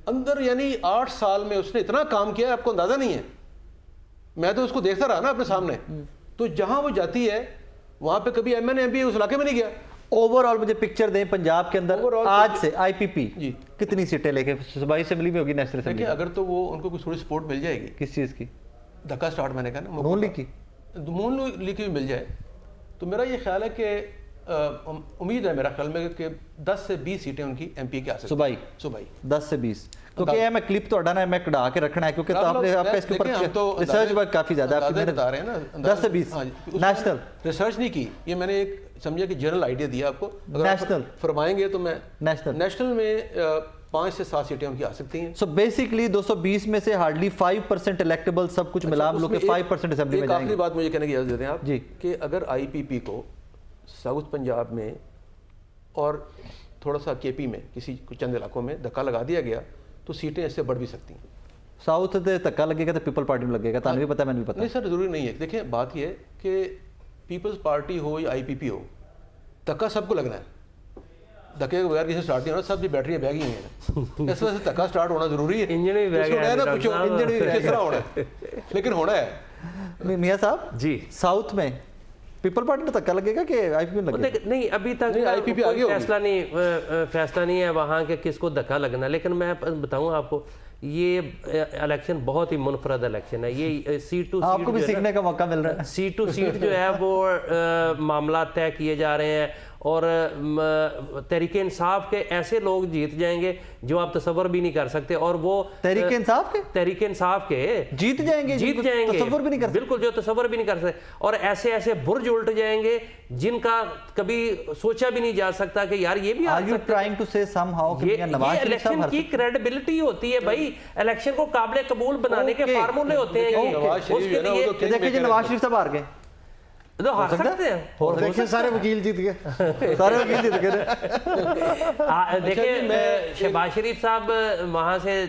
अंदर। यानी 8 साल में उसने इतना काम किया है, आपको अंदाज़ा नहीं है। मैं तो उसको देखता रहा ना अपने सामने। तो जहां वो जाती है वहां पे कभी MN MP उस इलाके में नहीं गया। ओवरऑल मुझे पिक्चर दें पंजाब के अंदर आज से IPP जी कितनी सीटें लेके सूबाई असेंबली में होगी, नेशनल असेंबली? अगर तो वो उनको कुछ थोड़ी सपोर्ट मिल जाएगी। किस चीज़ की? धक्का स्टार्ट मैंने कहा ना, नून लीग की, नून लीग की भी मिल जाए तो मेरा ये ख्याल है कि उम्मीद है मेरा ख्याल में कि 10 से 20 सीटें उनकी MP के आ सकती सूबाई 10 से 20। क्योंकि ये मैं क्लिप तो ना मैं कढ़ा के रखना है, क्योंकि तो आपने आपका इसके ऊपर रिसर्च वर्क काफ़ी ज़्यादा आपकी मेहनत बता रहे हैं ना। 10 से 20 नेशनल रिसर्च नहीं की, ये मैंने एक समझे कि जनरल आइडिया दिया आपको। नेशनल फरमाएंगे तो मैं नेशनल में 5 से 7 सीटें उनकी आ सकती हैं। सो बेसिकली 220 में से हार्डली 5% इलेक्टेबल सब कुछ मिला हम लोग के 5% असेंबली में जाएंगे। आखिरी बात मुझे कहने की इजाज़त देते हैं आप जी, कि अगर IPP को साउथ पंजाब में और थोड़ा सा KP में किसी चंद इलाकों में धक्का लगा दिया गया तो सीटें इससे बढ़ भी सकती हैं। साउथ से धक्का लगेगा तो पीपल पार्टी में लगेगा, तान भी पता है, मैंने भी पता। नहीं सर, ज़रूरी नहीं है। देखें, बात यह है कि पीपल्स पार्टी हो या IPP हो, धक्का सबको लगना है। धक्के के बगैर किसी स्टार्ट नहीं होना, सब भी बैटरी बैग ही हैं। इस वजह से धक्का स्टार्ट होना ज़रूरी है। इंजन भी बैग है ना, पूछो इंजन भी किस तरह होना है, लेकिन होना है। मियाँ साहब जी, साउथ में पीपल पार्टी में धक्का लगेगा कि IPP में लगेगा? नहीं, अभी तक IPP कोई फैसला नहीं है वहाँ के किसको धक्का लगना। लेकिन मैं बताऊँ आपको, ये इलेक्शन बहुत ही मुनफरद इलेक्शन है। ये सीट टू सीट आपको भी सीखने का मौका मिल रहा है। सीट टू सीट जो है वो मामला तय किए जा रहे हैं اور تحریک انصاف کے ایسے لوگ جیت جائیں گے جو آپ تصور بھی نہیں کر سکتے، اور وہ تحریک انصاف کے تحریک انصاف کے جیت جائیں گے، تصور بھی نہیں کر سکتے، بالکل جو تصور بھی نہیں کر سکتے، اور ایسے ایسے برج الٹ جائیں گے جن کا کبھی سوچا بھی نہیں جا سکتا کہ یار یہ بھی Are you trying to say somehow کہ یہ نواز شریف صاحب الیکشن کی کریڈیبلٹی ہوتی ہے بھائی، الیکشن کو قابل قبول بنانے کے فارمولے ہوتے ہیں نواز شریف اس کے جو ہے نا وہ لیے تو دیکھیں جی نواز شریف صاحب ہار گئے، تو ہار سکتے ہیں، اور دیکھیں سارے وکیل جیت گئے، سارے وکیل جیت گئے۔ دیکھیں شہباز شریف صاحب وہاں سے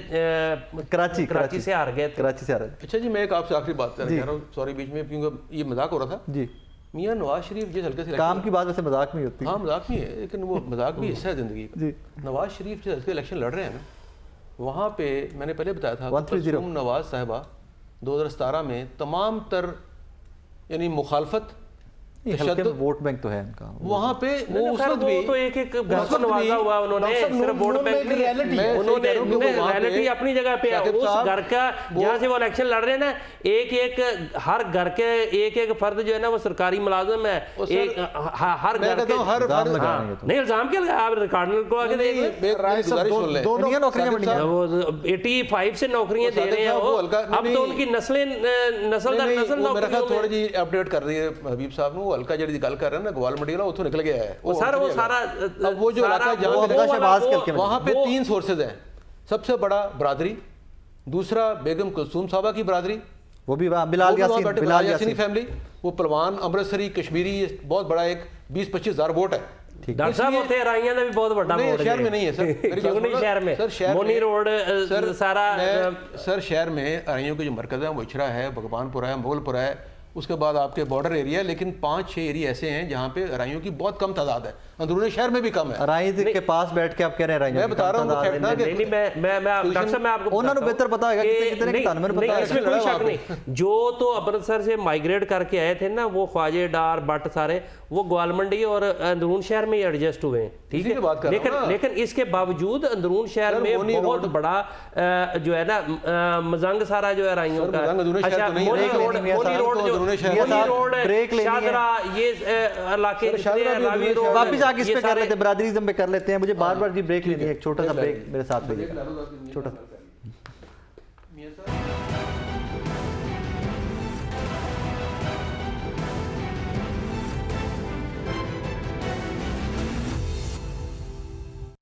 کراچی سے ہار گئے، کراچی سے آ رہے ہیں۔ اچھا جی میں ایک آپ سے آخری بات کرنا چاہ رہا ہوں، سوری بیچ میں کیونکہ یہ مذاق ہو رہا تھا جی میاں نواز شریف جس ہلکے سے کام کی بات ویسے مذاق نہیں ہوتی، ہاں مذاق نہیں ہے لیکن وہ مذاق بھی حصہ ہے زندگی کا۔ جی نواز شریف جس ہلکے الیکشن لڑ رہے ہیں نا، وہاں پہ میں نے پہلے بتایا تھا 130 نواز صاحبہ 2017 میں تمام تر یعنی مخالفت ہلکے میں ووٹ بینک تو ہے ان کا، وہاں پہ وہ اس وقت بھی تو ایک ایک گھر کو نوازا ہوا انہوں نے، صرف ووٹ بینک نہیں، انہوں نے ریالٹی اپنی جگہ پہ ہے، اس گھر کا جہاں سے وہ الیکشن لڑ رہے ہیں نا، ایک ایک ہر گھر کے ایک ایک فرد جو ہے نا وہ سرکاری ملازم ہے، ہر گھر کے نہیں الزام کیا لگا، آپ ریکارڈ کو آگے دیکھ لیں، دونوں نوکریاں بڑی ہیں، وہ 85 سے نوکریاں دے رہے ہیں وہ، اب تو ان کی نسل در نسل میرا خیال تھوڑی نوکریوں جی اپڈیٹ کر رہی ہے حبیب صاحب نے، ہلکا جڑی گل کر رہے ہیں نا گوال منڈی والا اتوں نکل گیا ہے وہ سارا اب وہ جو علاقہ جہاں وہاں پہ 3 سورسز ہیں، سب سے بڑا برادری، دوسرا بیگم کلثوم صاحبہ کی برادری، وہ بھی وہاں بلال یاسینی فیملی، وہ پلوان امرتسری کشمیری بہت بڑا ایک 20-25 ہزار ووٹ ہے۔ ڈاکٹر صاحب ہوتے ہیں رائیاں بھی بہت بڑا ووٹ ہے، شہر میں نہیں ہے سر، شہر میں مونی روڈ سارا سر شہر میں ارائیوں کے جو مرکز ہیں وہ اچھرا ہے، بھگوان پورہ ہے، مغل پورہ ہے، اس کے بعد آپ کے بارڈر ایریا ہے، لیکن 5-6 ایریا ایسے ہیں جہاں پہ ارائیوں کی بہت کم تعداد ہے، اندرون شہر میں بھی کم ہے۔ ارائی کے پاس بیٹھ کے آپ کہہ رہے ہیں میں بتا رہا ہوں فیکٹ نا کہ ڈاکٹر صاحب میں آپ کو انہوں نے بہتر پتا ہوگا کتنے کتنے پتا اس میں کوئی شک نہیں، جو تو امرتسر سے مائگریٹ کر کے آئے تھے نا وہ خواجہ ڈار بٹ سارے وہ گوال منڈی اور اندرون شہر میں ایڈجسٹ ہوئے ہیں، ٹھیک ہے، لیکن اس کے باوجود اندرون شہر میں بہت بڑا جو ہے نا مزنگ سارا جو ہے ارائیوں کا، مونی روڈ شاہدرہ یہ علاقے واپس آگے اس پہ کر لیتے ہیں، برادریزم پہ کر لیتے ہیں، مجھے بار بار جی بریک لینی ہے، ایک چھوٹا سا بریک میرے ساتھ لے چھوٹا سا